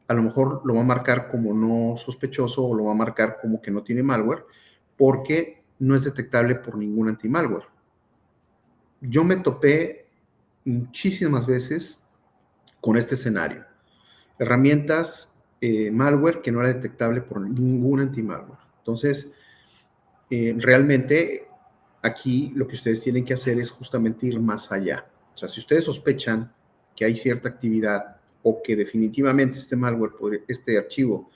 a lo mejor lo va a marcar como no sospechoso o lo va a marcar como que no tiene malware porque no es detectable por ningún anti-malware. Yo me topé muchísimas veces con este escenario. Herramientas malware que no era detectable por ningún anti-malware. Entonces, realmente aquí lo que ustedes tienen que hacer es justamente ir más allá. O sea, si ustedes sospechan que hay cierta actividad o que definitivamente este malware, este archivo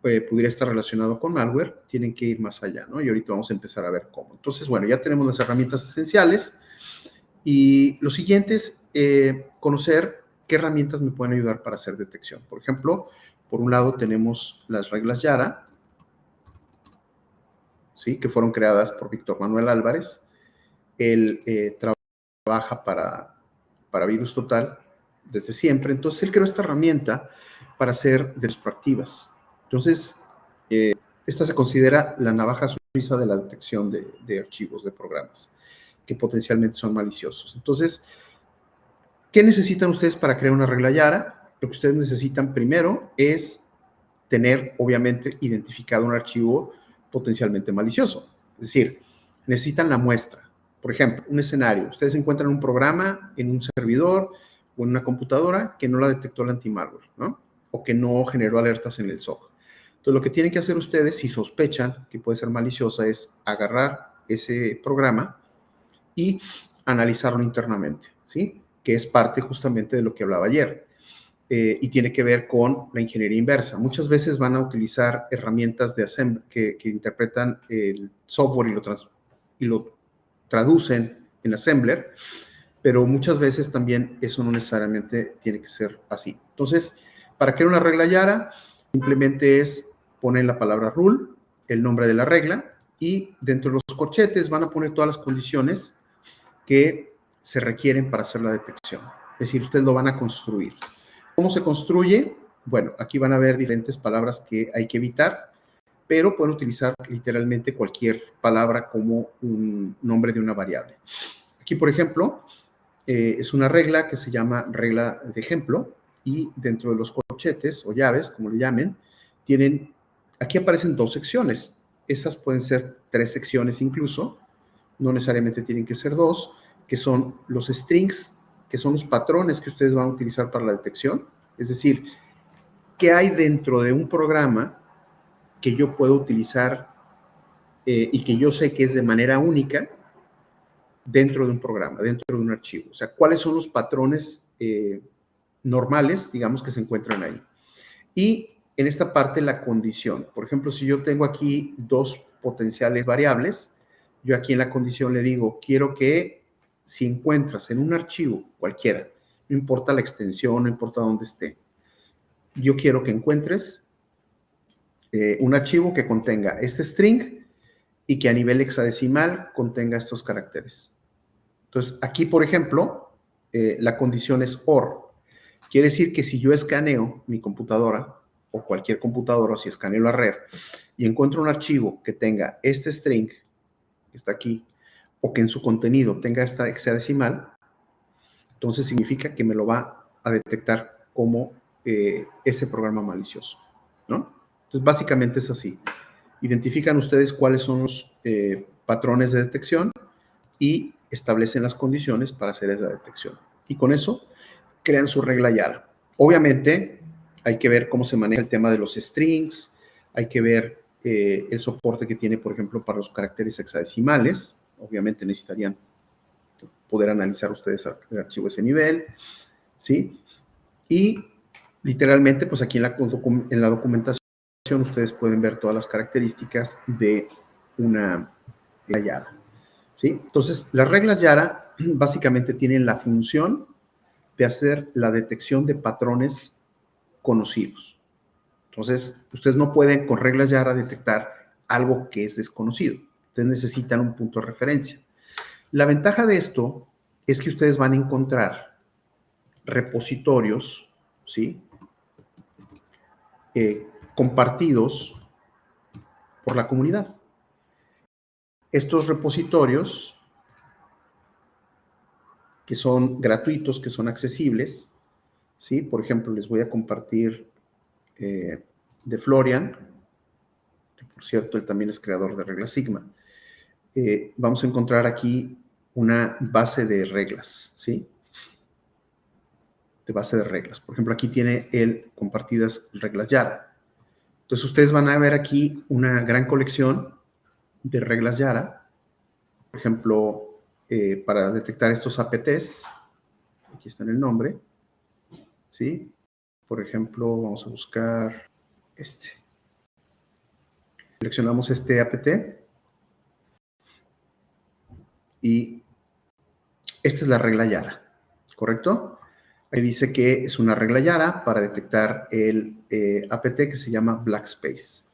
pudiera estar relacionado con malware, tienen que ir más allá, ¿no? Y ahorita vamos a empezar a ver cómo. Entonces, bueno, ya tenemos las herramientas esenciales y lo siguiente es conocer qué herramientas me pueden ayudar para hacer detección. Por ejemplo, por un lado tenemos las reglas Yara, ¿sí? Que fueron creadas por Víctor Manuel Álvarez. Él trabaja para Virus Total desde siempre. Entonces, él creó esta herramienta para hacer detecciones proactivas. Entonces, esta se considera la navaja suiza de la detección de archivos, de programas, que potencialmente son maliciosos. Entonces, ¿qué necesitan ustedes para crear una regla Yara? Lo que ustedes necesitan primero es tener, obviamente, identificado un archivo potencialmente malicioso. Es decir, necesitan la muestra. Por ejemplo, un escenario. Ustedes encuentran un programa en un servidor o en una computadora que no la detectó el anti-malware, ¿no? O que no generó alertas en el SOC. Entonces, lo que tienen que hacer ustedes, si sospechan que puede ser maliciosa, es agarrar ese programa y analizarlo internamente, ¿sí? Que es parte justamente de lo que hablaba ayer. Y tiene que ver con la ingeniería inversa. Muchas veces van a utilizar herramientas de assembly que interpretan el software y lo traducen en assembler, pero muchas veces también eso no necesariamente tiene que ser así. Entonces, para crear una regla Yara, simplemente es poner la palabra rule, el nombre de la regla, y dentro de los corchetes van a poner todas las condiciones que se requieren para hacer la detección. Es decir, ustedes lo van a construir. ¿Cómo se construye? Bueno, aquí van a ver diferentes palabras que hay que evitar, pero pueden utilizar literalmente cualquier palabra como un nombre de una variable. Aquí, por ejemplo, es una regla que se llama regla de ejemplo, y dentro de los corchetes o llaves, como le llamen, aquí aparecen 2 secciones. Esas pueden ser 3 secciones incluso, no necesariamente tienen que ser 2, que son los strings, que son los patrones que ustedes van a utilizar para la detección. Es decir, ¿qué hay dentro de un programa que yo puedo utilizar y que yo sé que es de manera única dentro de un programa, dentro de un archivo? O sea, ¿cuáles son los patrones normales, digamos, que se encuentran ahí? Y en esta parte la condición. Por ejemplo, si yo tengo aquí 2 potenciales variables, yo aquí en la condición le digo, quiero que si encuentras en un archivo cualquiera, no importa la extensión, no importa dónde esté, yo quiero que encuentres un archivo que contenga este string y que a nivel hexadecimal contenga estos caracteres. Entonces, aquí, por ejemplo, la condición es OR. Quiere decir que si yo escaneo mi computadora o cualquier computadora, o si escaneo la red y encuentro un archivo que tenga este string, que está aquí, o que en su contenido tenga esta hexadecimal, entonces significa que me lo va a detectar como ese programa malicioso, ¿no? Entonces, básicamente es así. Identifican ustedes cuáles son los patrones de detección y establecen las condiciones para hacer esa detección. Y con eso crean su regla Yara. Obviamente, hay que ver cómo se maneja el tema de los strings, hay que ver el soporte que tiene, por ejemplo, para los caracteres hexadecimales. Obviamente necesitarían poder analizar ustedes el archivo de ese nivel, ¿sí? Y literalmente, pues aquí en la documentación ustedes pueden ver todas las características de una Yara, ¿sí? Entonces, las reglas Yara básicamente tienen la función de hacer la detección de patrones conocidos. Entonces, ustedes no pueden con reglas Yara detectar algo que es desconocido. Ustedes necesitan un punto de referencia. La ventaja de esto es que ustedes van a encontrar repositorios, ¿sí? Compartidos por la comunidad. Estos repositorios, que son gratuitos, que son accesibles, ¿sí? Por ejemplo, les voy a compartir de Florian, que por cierto, él también es creador de Regla Sigma. Vamos a encontrar aquí una base de reglas, ¿sí? De base de reglas. Por ejemplo, aquí tiene él compartidas reglas Yara. Entonces, ustedes van a ver aquí una gran colección de reglas Yara. Por ejemplo, para detectar estos APTs, aquí está en el nombre, ¿sí? Por ejemplo, vamos a buscar este. Seleccionamos este APT y esta es la regla Yara, ¿correcto? Ahí dice que es una regla Yara para detectar el APT que se llama Blackspace.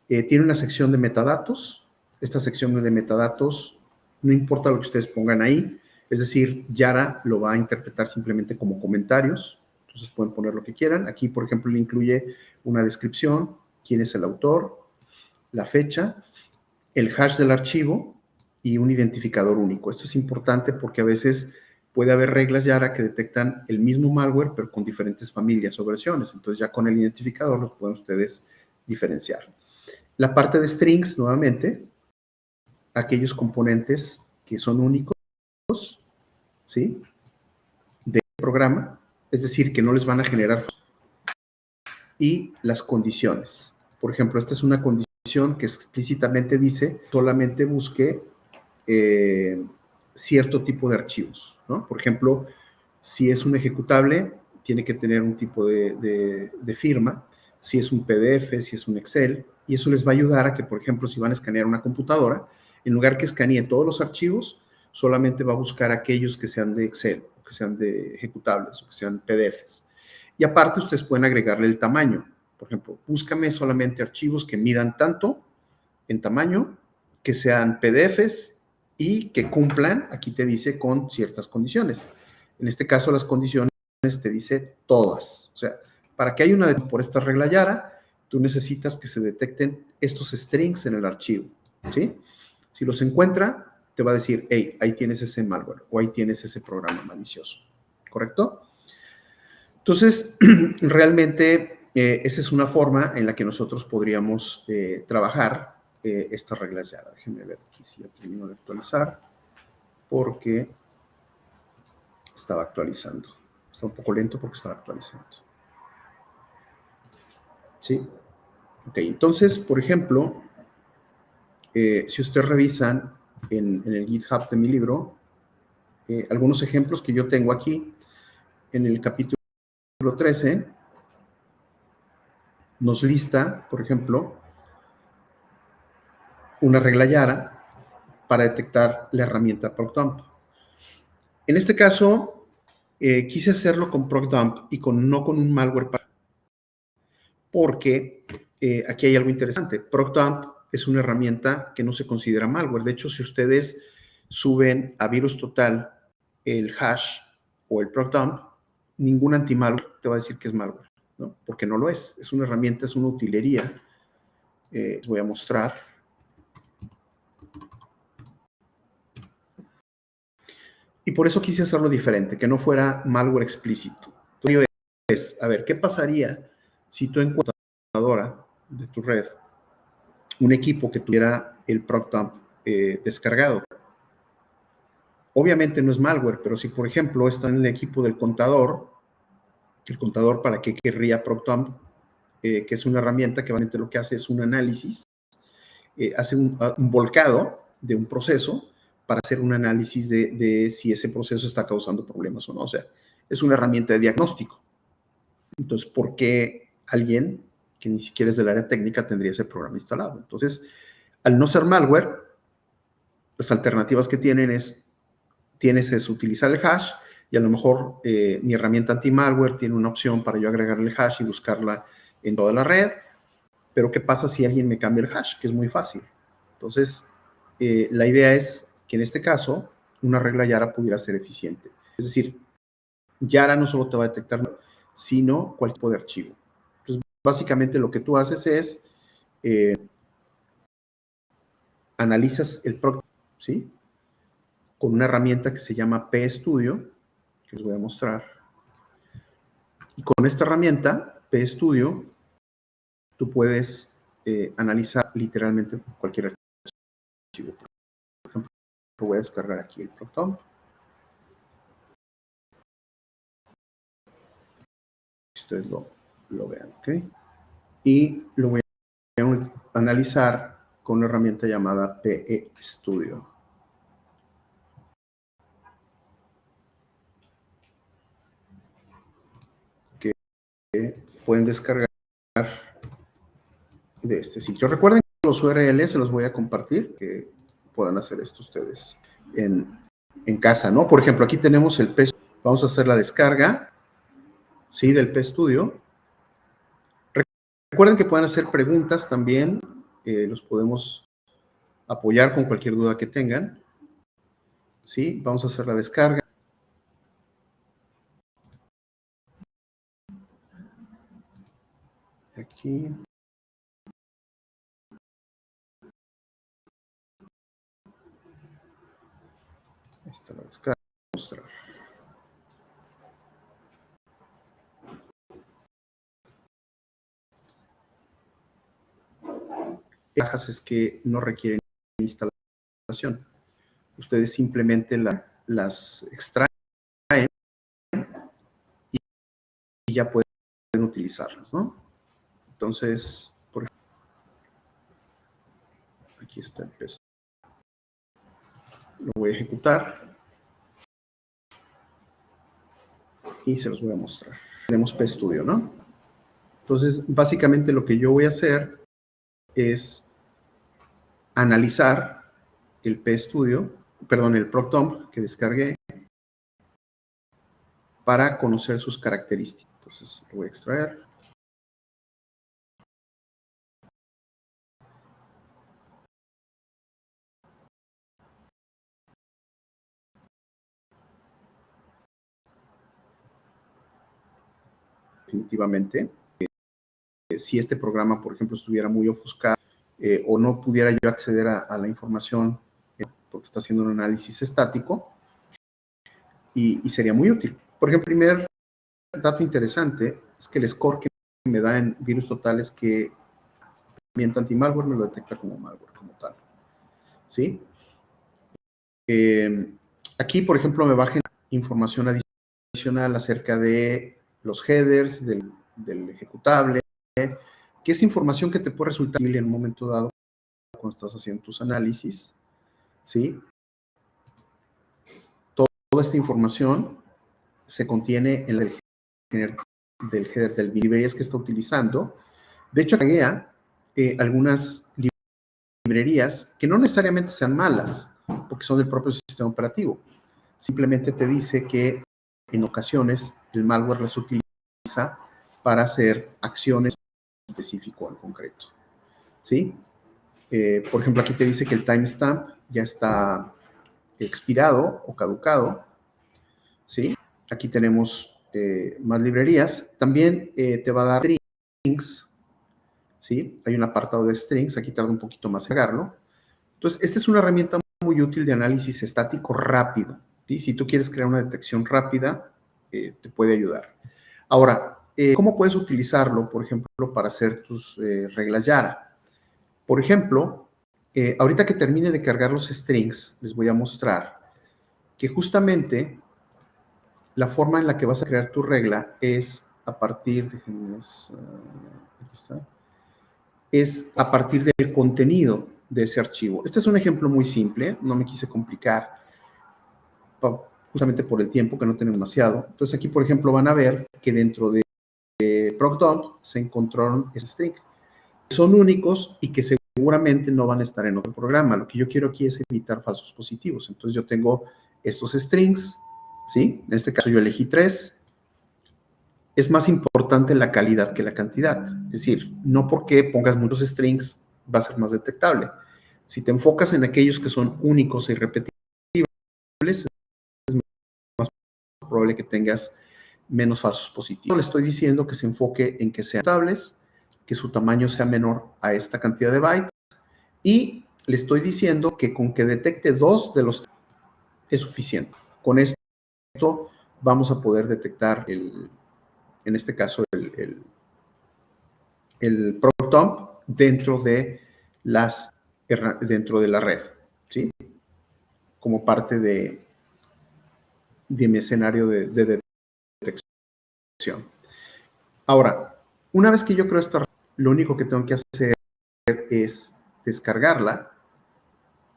Tiene una sección de metadatos. Esta sección de metadatos, no importa lo que ustedes pongan ahí, es decir, Yara lo va a interpretar simplemente como comentarios. Entonces pueden poner lo que quieran. Aquí, por ejemplo, le incluye una descripción, quién es el autor, la fecha, el hash del archivo y un identificador único. Esto es importante porque a veces puede haber reglas Yara que detectan el mismo malware, pero con diferentes familias o versiones. Entonces, ya con el identificador los pueden ustedes diferenciar. La parte de strings, nuevamente, aquellos componentes que son únicos, ¿sí? Del programa es decir, que no les van a generar, y las condiciones. Por ejemplo, esta es una condición que explícitamente dice solamente busque cierto tipo de archivos, ¿no? Por ejemplo, si es un ejecutable, tiene que tener un tipo de firma, si es un PDF, si es un Excel, y eso les va a ayudar a que, por ejemplo, si van a escanear una computadora, en lugar que escanee todos los archivos, solamente va a buscar aquellos que sean de Excel, o que sean de ejecutables, o que sean PDFs. Y aparte, ustedes pueden agregarle el tamaño. Por ejemplo, búscame solamente archivos que midan tanto en tamaño, que sean PDFs y que cumplan, aquí te dice, con ciertas condiciones. En este caso, las condiciones te dice todas. O sea, para que haya una por esta regla Yara, tú necesitas que se detecten estos strings en el archivo, ¿sí? Si los encuentra, te va a decir, hey, ahí tienes ese malware o ahí tienes ese programa malicioso, ¿correcto? Entonces, realmente esa es una forma en la que nosotros podríamos trabajar estas reglas Yara. Déjenme ver aquí si ya termino de actualizar, porque estaba actualizando. Está un poco lento porque estaba actualizando. ¿Sí? Ok, entonces, por ejemplo, si ustedes revisan en el GitHub de mi libro, algunos ejemplos que yo tengo aquí, en el capítulo 13, nos lista, por ejemplo, una regla Yara para detectar la herramienta ProcDump. En este caso, quise hacerlo con ProcDump y no con un malware, porque aquí hay algo interesante. ProcDump es una herramienta que no se considera malware. De hecho, si ustedes suben a VirusTotal el hash o el ProcDump, ningún antimalware te va a decir que es malware, ¿no? Porque no lo es. Es una herramienta, es una utilería. Les voy a mostrar. Y por eso quise hacerlo diferente, que no fuera malware explícito. Entonces, a ver, ¿qué pasaría si tú encuentras en la computadora de tu red un equipo que tuviera el ProcDump descargado? Obviamente no es malware, pero si, por ejemplo, está en el equipo del contador, ¿el contador para qué querría ProcDump? Que es una herramienta que realmente lo que hace es un análisis, hace un volcado de un proceso para hacer un análisis de si ese proceso está causando problemas o no. O sea, es una herramienta de diagnóstico. Entonces, ¿por qué alguien que ni siquiera es del área técnica tendría ese programa instalado? Entonces, al no ser malware, las alternativas que tienes es utilizar el hash, y a lo mejor mi herramienta anti-malware tiene una opción para yo agregarle el hash y buscarla en toda la red. Pero ¿qué pasa si alguien me cambia el hash? Que es muy fácil. Entonces, la idea es que en este caso, una regla Yara pudiera ser eficiente. Es decir, Yara no solo te va a detectar, sino cualquier tipo de archivo. Entonces, básicamente lo que tú haces es analizas el PROC, ¿sí? Con una herramienta que se llama PStudio, que les voy a mostrar. Y con esta herramienta, PStudio, tú puedes analizar literalmente cualquier archivo. Por ejemplo, voy a descargar aquí el ProcDump. Ustedes lo vean, ¿ok? Y lo voy a analizar con una herramienta llamada PEstudio. Que pueden descargar de este sitio. Recuerden que los URLs se los voy a compartir, que puedan hacer esto ustedes en casa, ¿no? Por ejemplo, aquí tenemos el PES. Vamos a hacer la descarga, ¿sí? Del PStudio. Recuerden que pueden hacer preguntas también. Los podemos apoyar con cualquier duda que tengan. ¿Sí? Vamos a hacer la descarga. Aquí. Ahí está la descarga. Mostrar. Cajas es que no requieren instalación. Ustedes simplemente las extraen ya pueden utilizarlas, ¿no? Entonces, por ejemplo, aquí está el PES. Lo voy a ejecutar y se los voy a mostrar. Tenemos PStudio, ¿no? Entonces, básicamente lo que yo voy a hacer es analizar el PStudio, perdón, el ProcTomp que descargué para conocer sus características. Entonces, lo voy a extraer. Definitivamente, si este programa, por ejemplo, estuviera muy ofuscado o no pudiera yo acceder a la información porque está haciendo un análisis estático y sería muy útil. Por ejemplo, el primer dato interesante es que el score que me da en virus total es que la herramienta anti-malware me lo detecta como malware, como tal. ¿Sí? Aquí, por ejemplo, me baja información adicional acerca de los headers del ejecutable, que es información que te puede resultar útil en un momento dado cuando estás haciendo tus análisis, ¿sí? Toda esta información se contiene en el header del librerías que está utilizando. De hecho, taguea algunas librerías que no necesariamente sean malas, porque son del propio sistema operativo. Simplemente te dice que en ocasiones el malware las utiliza para hacer acciones específicas en concreto, ¿sí? Por ejemplo, aquí te dice que el timestamp ya está expirado o caducado, ¿sí? Aquí tenemos más librerías. También te va a dar strings, ¿sí? Hay un apartado de strings, aquí tarda un poquito más en cargarlo. Entonces, esta es una herramienta muy útil de análisis estático rápido, ¿sí? Si tú quieres crear una detección rápida, te puede ayudar. Ahora, ¿cómo puedes utilizarlo, por ejemplo, para hacer tus reglas Yara? Por ejemplo, ahorita que termine de cargar los strings, les voy a mostrar que justamente la forma en la que vas a crear tu regla es a partir, es a partir del contenido de ese archivo. Este es un ejemplo muy simple, no me quise complicar, justamente por el tiempo que no tenemos demasiado. Entonces aquí, por ejemplo, van a ver que dentro de ProcDump se encontraron ese string. Son únicos y que seguramente no van a estar en otro programa. Lo que yo quiero aquí es evitar falsos positivos. Entonces yo tengo estos strings, ¿sí? En este caso yo elegí 3. Es más importante la calidad que la cantidad. Es decir, no porque pongas muchos strings va a ser más detectable. Si te enfocas en aquellos que son únicos e irrepetibles, es más probable que tengas menos falsos positivos. Le estoy diciendo que se enfoque en que sean estables, que su tamaño sea menor a esta cantidad de bytes y le estoy diciendo que con que detecte 2 de los es suficiente. Con esto vamos a poder detectar en este caso el ProcTomp dentro de la red, ¿sí? Como parte de mi escenario de detección. Ahora, una vez que yo creo esta red, lo único que tengo que hacer es descargarla,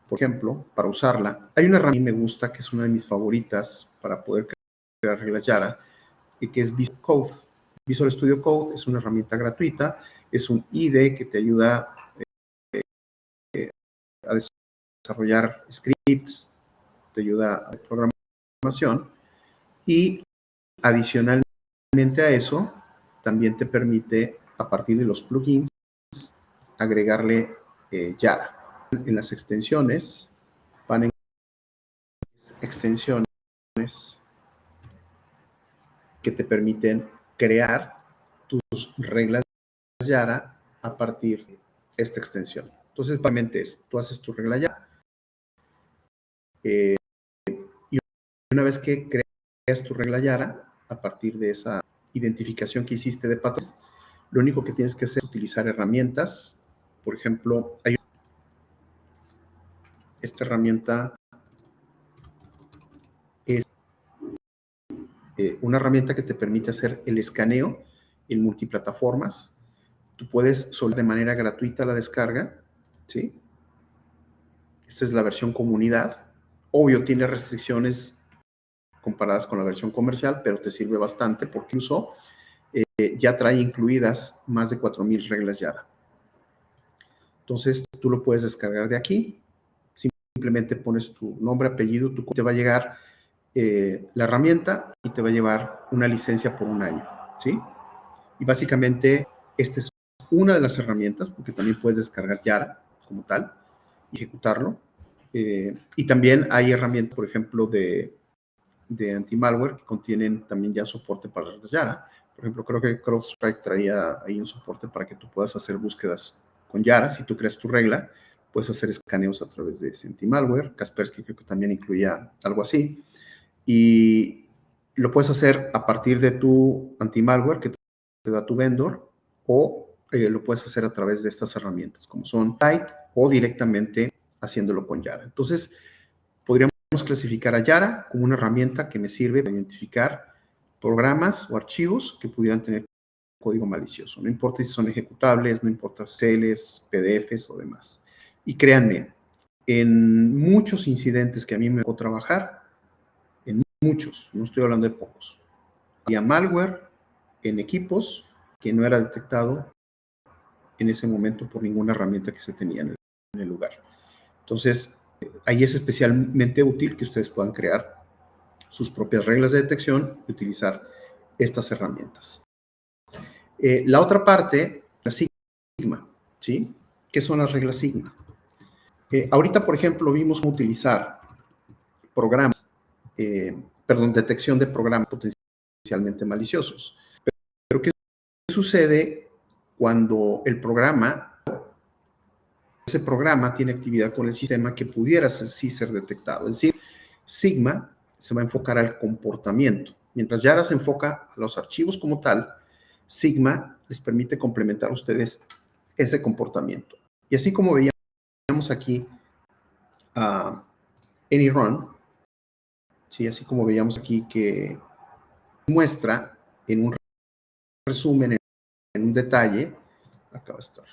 por ejemplo, para usarla. Hay una herramienta que me gusta, que es una de mis favoritas para poder crear reglas Yara, que es Visual Code. Visual Studio Code es una herramienta gratuita, es un IDE que te ayuda a desarrollar scripts, te ayuda a programación y adicionalmente a eso también te permite a partir de los plugins agregarle Yara. En las extensiones van en extensiones que te permiten crear tus reglas Yara a partir de esta extensión. Entonces, básicamente tú haces tu regla Yara y una vez que creas tu regla Yara a partir de esa identificación que hiciste de patrones, lo único que tienes que hacer es utilizar herramientas. Por ejemplo, hay esta herramienta es una herramienta que te permite hacer el escaneo en multiplataformas. Tú puedes solicitar de manera gratuita la descarga, ¿sí? Esta es la versión comunidad. Obvio, tiene restricciones comparadas con la versión comercial, pero te sirve bastante porque incluso ya trae incluidas más de 4,000 reglas Yara. Entonces, tú lo puedes descargar de aquí. Simplemente pones tu nombre, apellido, te va a llegar la herramienta y te va a llevar una licencia por 1 año, ¿sí? Y básicamente, esta es una de las herramientas, porque también puedes descargar Yara como tal y ejecutarlo. Y también hay herramientas, por ejemplo, de anti-malware que contienen también ya soporte para Yara. Por ejemplo, creo que CrowdStrike traía ahí un soporte para que tú puedas hacer búsquedas con Yara. Si tú creas tu regla, puedes hacer escaneos a través de ese anti-malware. Kaspersky creo que también incluía algo así. Y lo puedes hacer a partir de tu anti-malware que te da tu vendor, o lo puedes hacer a través de estas herramientas, como son Tite, o directamente haciéndolo con Yara. Entonces, podríamos clasificar a Yara como una herramienta que me sirve para identificar programas o archivos que pudieran tener código malicioso. No importa si son ejecutables, no importa CLs, PDFs o demás. Y créanme, en muchos incidentes que a mí me tocó trabajar, en muchos, no estoy hablando de pocos, había malware en equipos que no era detectado en ese momento por ninguna herramienta que se tenía en el lugar. Entonces, ahí es especialmente útil que ustedes puedan crear sus propias reglas de detección y utilizar estas herramientas. La otra parte, la Sigma, ¿sí? ¿Qué son las reglas Sigma? Ahorita, por ejemplo, vimos cómo utilizar programas, detección de programas potencialmente maliciosos. Pero ¿qué sucede cuando ese programa tiene actividad con el sistema que pudiera sí ser detectado? Es decir, Sigma se va a enfocar al comportamiento. Mientras Yara se enfoca a los archivos como tal, Sigma les permite complementar a ustedes ese comportamiento. Y así como veíamos aquí a AnyRun, ¿sí? Así como veíamos aquí que muestra en un resumen, en un detalle, acá va a estar,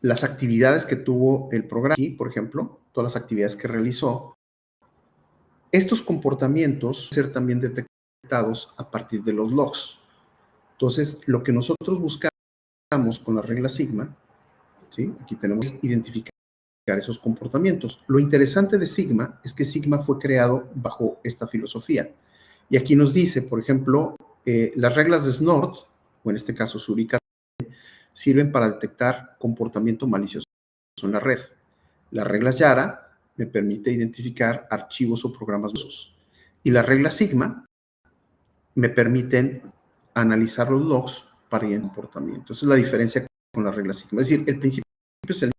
las actividades que tuvo el programa, aquí, por ejemplo, todas las actividades que realizó. Estos comportamientos pueden ser también detectados a partir de los logs. Entonces, lo que nosotros buscamos con la regla Sigma, ¿sí? Aquí tenemos que identificar esos comportamientos. Lo interesante de Sigma es que Sigma fue creado bajo esta filosofía. Y aquí nos dice, por ejemplo, las reglas de Snort, o en este caso Surika, sirven para detectar comportamiento malicioso en la red. Las reglas Yara me permite identificar archivos o programas maliciosos. Y las reglas Sigma me permiten analizar los logs para identificar comportamiento. Esa es la diferencia con las reglas Sigma. Es decir, el principio es el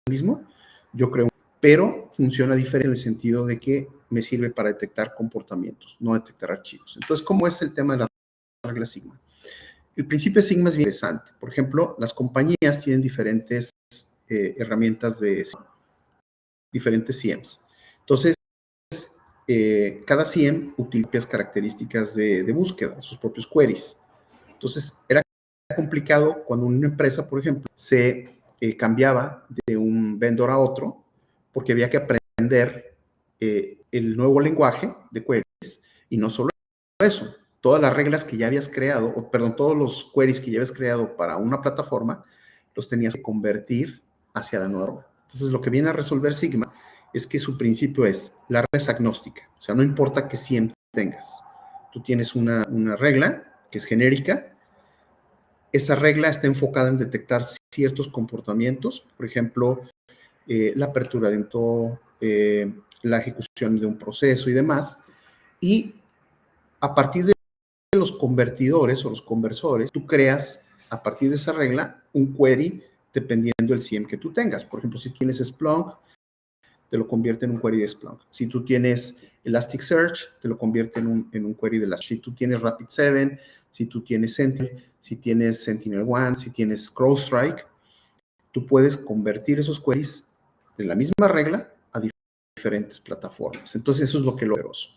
mismo, yo creo, pero funciona diferente en el sentido de que me sirve para detectar comportamientos, no detectar archivos. Entonces, ¿cómo es el tema de la regla Sigma? El principio Sigma es bien interesante. Por ejemplo, las compañías tienen diferentes herramientas de diferentes CIEMs. Entonces, cada CIEM utiliza características de búsqueda, sus propios queries. Entonces, era complicado cuando una empresa, por ejemplo, se cambiaba de un vendor a otro, porque había que aprender el nuevo lenguaje de queries, y no solo eso, todas las reglas que ya habías creado, todos los queries que ya habías creado para una plataforma, los tenías que convertir hacia la nueva. Entonces, lo que viene a resolver Sigma es que su principio es, la regla es agnóstica, o sea, no importa qué CIEM tengas. Tú tienes una regla que es genérica. Esa regla está enfocada en detectar ciertos comportamientos, por ejemplo, la apertura de un todo, la ejecución de un proceso y demás. Y a partir de los convertidores o los conversores, tú creas a partir de esa regla un query dependiendo del CIEM que tú tengas. Por ejemplo, si tienes Splunk, te lo convierte en un query de Splunk. Si tú tienes Elasticsearch, te lo convierte en un query de Elastic. Si tú tienes Rapid7, si tú tienes Sentinel, si tienes SentinelOne, si tienes CrowdStrike, tú puedes convertir esos queries de la misma regla a diferentes plataformas. Entonces, eso es lo que lo poderoso.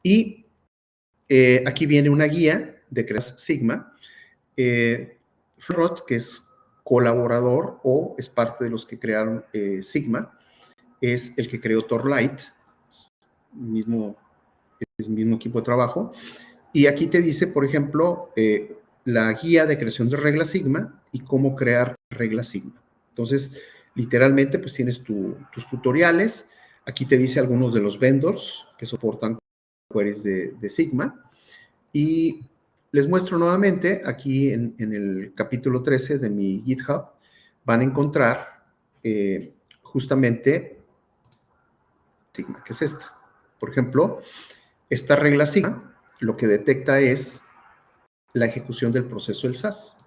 Y aquí viene una guía de creación Sigma. Florot, que es colaborador o es parte de los que crearon Sigma, es el que creó Torlight, es el mismo equipo de trabajo. Y aquí te dice, por ejemplo, la guía de creación de reglas Sigma y cómo crear reglas Sigma. Entonces, literalmente, pues tienes tus tutoriales. Aquí te dice algunos de los vendors que soportan queries de Sigma. Y les muestro nuevamente, aquí en el capítulo 13 de mi GitHub, van a encontrar justamente Sigma, que es esta. Por ejemplo, esta regla Sigma lo que detecta es la ejecución del proceso del SAS.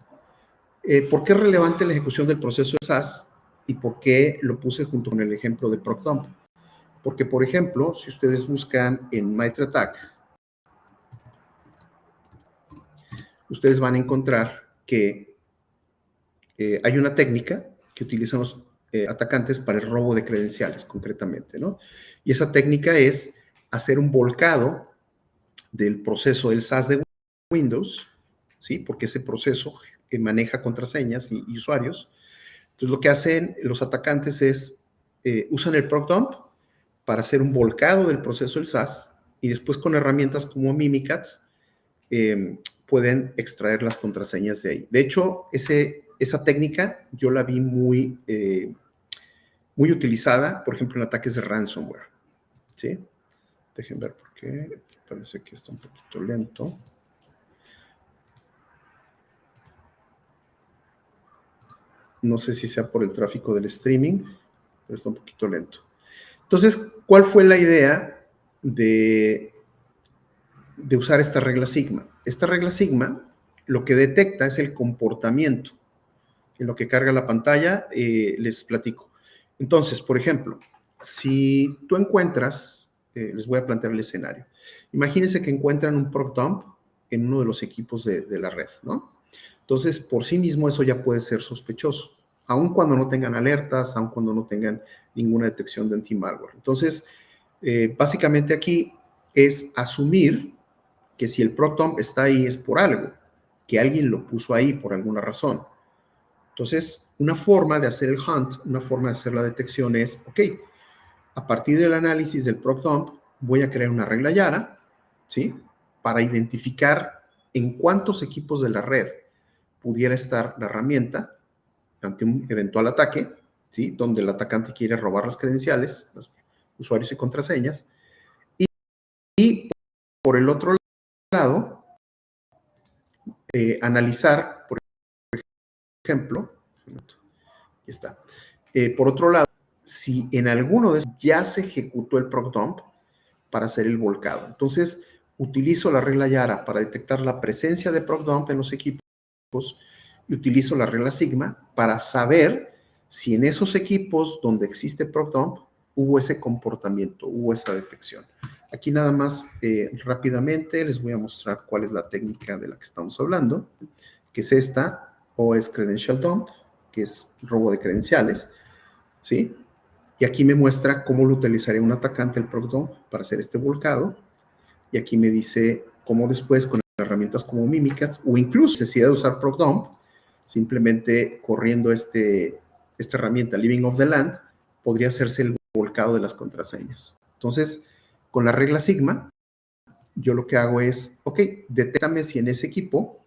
¿Por qué es relevante la ejecución del proceso del SAS y por qué lo puse junto con el ejemplo de ProcDump? Porque, por ejemplo, si ustedes buscan en MitraTaG, ustedes van a encontrar que hay una técnica que utilizan los atacantes para el robo de credenciales, concretamente, ¿no? Y esa técnica es hacer un volcado del proceso del SAS de Windows, ¿sí? Porque ese proceso maneja contraseñas y usuarios. Entonces, lo que hacen los atacantes es, usan el ProcDump para hacer un volcado del proceso del SAS y después con herramientas como Mimikatz pueden extraer las contraseñas de ahí. De hecho, esa técnica yo la vi muy utilizada, por ejemplo, en ataques de ransomware, ¿sí? Dejen ver por qué. Aquí parece que está un poquito lento. No sé si sea por el tráfico del streaming, pero está un poquito lento. Entonces, ¿cuál fue la idea de usar esta regla Sigma? Esta regla Sigma lo que detecta es el comportamiento. En lo que carga la pantalla, les platico. Entonces, por ejemplo, si tú encuentras, les voy a plantear el escenario. Imagínense que encuentran un ProcDump en uno de los equipos de la red, ¿no? Entonces, por sí mismo eso ya puede ser sospechoso, aun cuando no tengan alertas, aun cuando no tengan ninguna detección de anti-malware. Entonces, básicamente aquí es asumir que si el ProcDump está ahí es por algo, que alguien lo puso ahí por alguna razón. Entonces, una forma de hacer el hunt, una forma de hacer la detección es, ok, a partir del análisis del ProcDump, voy a crear una regla Yara, ¿sí? Para identificar en cuántos equipos de la red pudiera estar la herramienta ante un eventual ataque, ¿sí? Donde el atacante quiere robar las credenciales, los usuarios y contraseñas. Y por el otro lado, analizar, por ejemplo, aquí está. Por otro lado, si en alguno de esos ya se ejecutó el ProcDump para hacer el volcado. Entonces, utilizo la regla Yara para detectar la presencia de ProcDump en los equipos y utilizo la regla Sigma para saber si en esos equipos donde existe ProcDump hubo ese comportamiento, hubo esa detección. Aquí nada más rápidamente les voy a mostrar cuál es la técnica de la que estamos hablando, que es esta, o es Credential Dump, que es robo de credenciales, ¿sí? Y aquí me muestra cómo lo utilizaría un atacante el ProcDump para hacer este volcado. Y aquí me dice cómo después con herramientas como Mimikatz o incluso necesidad de usar ProcDump, simplemente corriendo esta herramienta Living Off the Land, podría hacerse el volcado de las contraseñas. Entonces, con la regla Sigma, yo lo que hago es, ok, detéctame si en ese equipo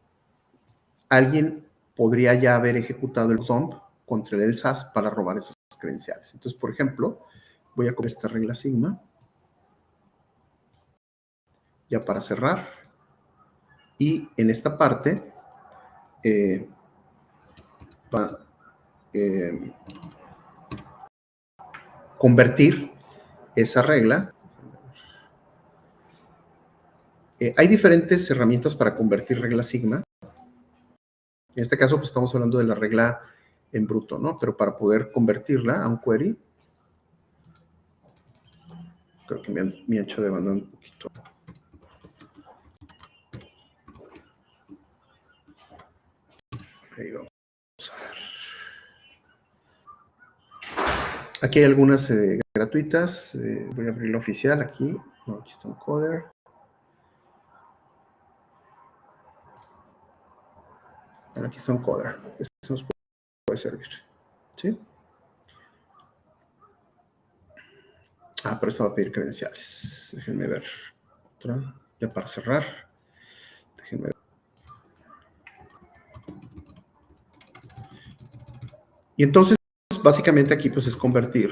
alguien podría ya haber ejecutado el dump contra el SAS para robar esas credenciales. Entonces, por ejemplo, voy a copiar esta regla Sigma, ya para cerrar, y en esta parte va convertir esa regla. Hay diferentes herramientas para convertir regla Sigma. En este caso, pues estamos hablando de la regla en bruto, ¿no? Pero para poder convertirla a un query, creo que me han hecho de banda un poquito. Ahí vamos a ver. Aquí hay algunas gratuitas. Voy a abrir la oficial aquí. No, aquí está un coder. Bueno, aquí está un coder. Este nos puede servir. ¿Sí? Pero esta va a pedir credenciales. Déjenme ver otra. Ya para cerrar. Déjenme ver. Y entonces, básicamente aquí pues es convertir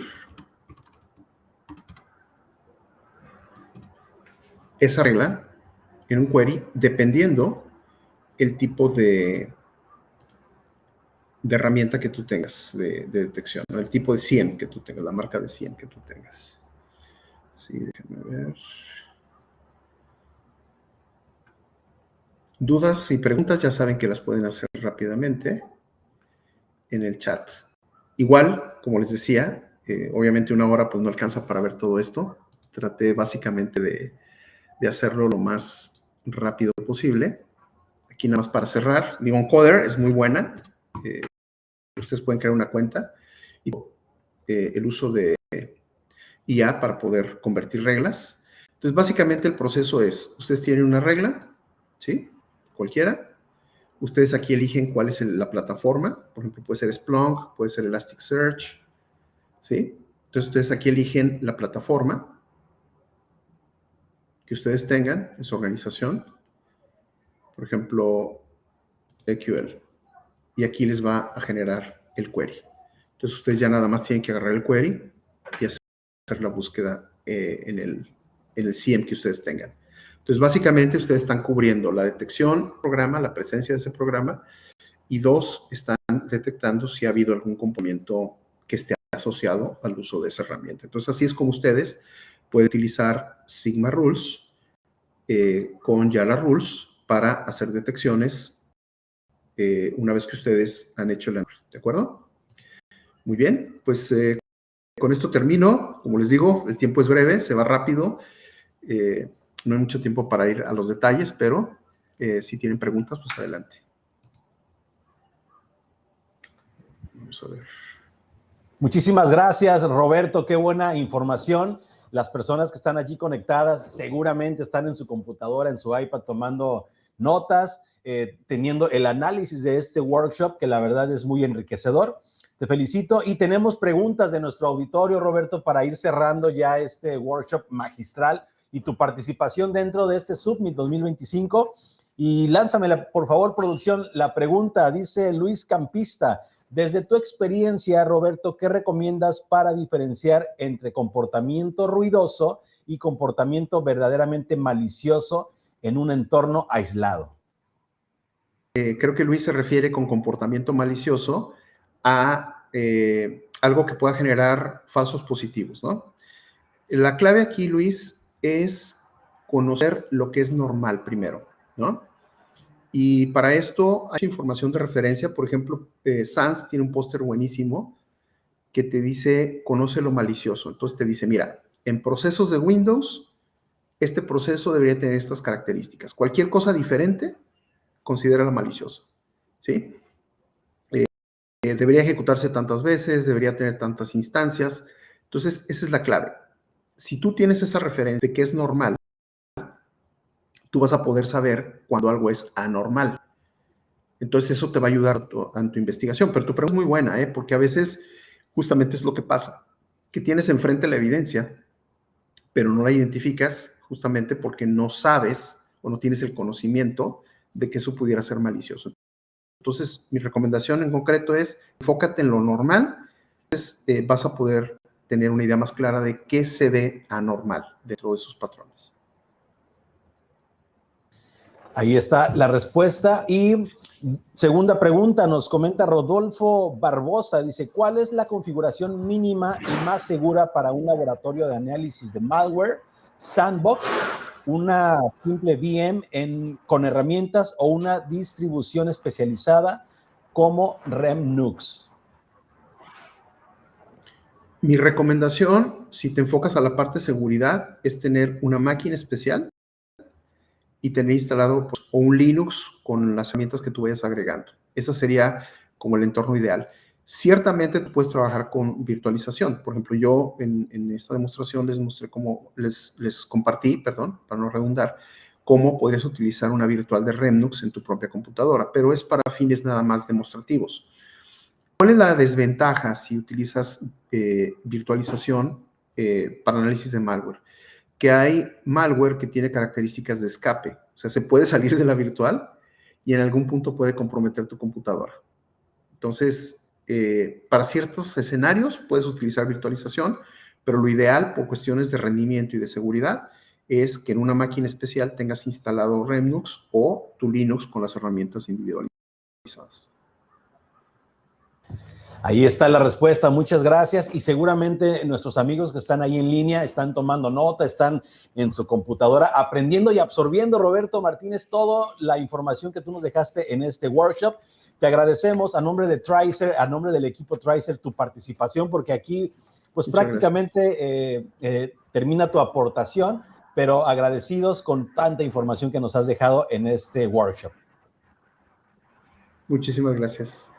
esa regla en un query dependiendo el tipo de herramienta que tú tengas de detección, ¿no? El tipo de CIEM que tú tengas, la marca de CIEM que tú tengas. Sí, déjenme ver. Dudas y preguntas ya saben que las pueden hacer rápidamente en el chat. Igual, como les decía, obviamente una hora pues no alcanza para ver todo esto. Traté básicamente de hacerlo lo más rápido posible. Aquí nada más para cerrar. Digo, Encoder es muy buena. Ustedes pueden crear una cuenta y el uso de IA para poder convertir reglas. Entonces, básicamente el proceso es, ustedes tienen una regla, ¿sí? Cualquiera. Ustedes aquí eligen cuál es la plataforma. Por ejemplo, puede ser Splunk, puede ser Elasticsearch, ¿sí? Entonces, ustedes aquí eligen la plataforma que ustedes tengan en su organización. Por ejemplo, EQL. Y aquí les va a generar el query. Entonces, ustedes ya nada más tienen que agarrar el query y hacer la búsqueda en el CIEM que ustedes tengan. Entonces, básicamente, ustedes están cubriendo la detección del programa, la presencia de ese programa, y dos, están detectando si ha habido algún comportamiento que esté asociado al uso de esa herramienta. Entonces, así es como ustedes pueden utilizar Sigma Rules con Yara Rules para hacer detecciones una vez que ustedes han hecho el error. ¿De acuerdo? Muy bien, pues con esto termino. Como les digo, el tiempo es breve, se va rápido. No hay mucho tiempo para ir a los detalles, pero si tienen preguntas, pues adelante. Vamos a ver. Muchísimas gracias, Roberto. Qué buena información. Las personas que están allí conectadas seguramente están en su computadora, en su iPad, tomando notas, teniendo el análisis de este workshop, que la verdad es muy enriquecedor. Te felicito y tenemos preguntas de nuestro auditorio, Roberto, para ir cerrando ya este workshop magistral y tu participación dentro de este Summit 2025. Y lánzamela, por favor, producción, la pregunta. Dice Luis Campista: desde tu experiencia, Roberto, ¿qué recomiendas para diferenciar entre comportamiento ruidoso y comportamiento verdaderamente malicioso en un entorno aislado? Creo que Luis se refiere con comportamiento malicioso a algo que pueda generar falsos positivos, ¿no? La clave aquí, Luis, es conocer lo que es normal primero, ¿no? Y para esto hay información de referencia. Por ejemplo, Sans tiene un póster buenísimo que te dice, conoce lo malicioso. Entonces te dice, mira, en procesos de Windows, este proceso debería tener estas características. Cualquier cosa diferente, considérala maliciosa, ¿sí? Debería ejecutarse tantas veces, debería tener tantas instancias. Entonces, esa es la clave. Si tú tienes esa referencia de que es normal, tú vas a poder saber cuando algo es anormal. Entonces, eso te va a ayudar en tu investigación. Pero tu pregunta es muy buena, porque a veces justamente es lo que pasa, que tienes enfrente la evidencia, pero no la identificas justamente porque no sabes o no tienes el conocimiento de que eso pudiera ser malicioso. Entonces, mi recomendación en concreto es enfócate en lo normal. Entonces, vas a poder tener una idea más clara de qué se ve anormal dentro de esos patrones. Ahí está la respuesta. Y segunda pregunta, nos comenta Rodolfo Barbosa, dice, ¿cuál es la configuración mínima y más segura para un laboratorio de análisis de malware, sandbox, una simple VM con herramientas o una distribución especializada como REMNUX? Mi recomendación, si te enfocas a la parte de seguridad, es tener una máquina especial y tener instalado pues, o un Linux con las herramientas que tú vayas agregando. Ese sería como el entorno ideal. Ciertamente tú puedes trabajar con virtualización. Por ejemplo, yo en esta demostración les mostré cómo les compartí, perdón, para no redundar, cómo podrías utilizar una virtual de Remnux en tu propia computadora, pero es para fines nada más demostrativos. ¿Cuál es la desventaja si utilizas virtualización para análisis de malware? Que hay malware que tiene características de escape, o sea, se puede salir de la virtual y en algún punto puede comprometer tu computadora. Entonces, para ciertos escenarios puedes utilizar virtualización, pero lo ideal por cuestiones de rendimiento y de seguridad es que en una máquina especial tengas instalado Remnux o tu Linux con las herramientas individualizadas. Ahí está la respuesta, muchas gracias, y seguramente nuestros amigos que están ahí en línea están tomando nota, están en su computadora aprendiendo y absorbiendo, Roberto Martínez, toda la información que tú nos dejaste en este workshop. Te agradecemos a nombre de Tricert, a nombre del equipo Tricert, tu participación, porque aquí pues Muchas prácticamente termina tu aportación, pero agradecidos con tanta información que nos has dejado en este workshop. Muchísimas gracias.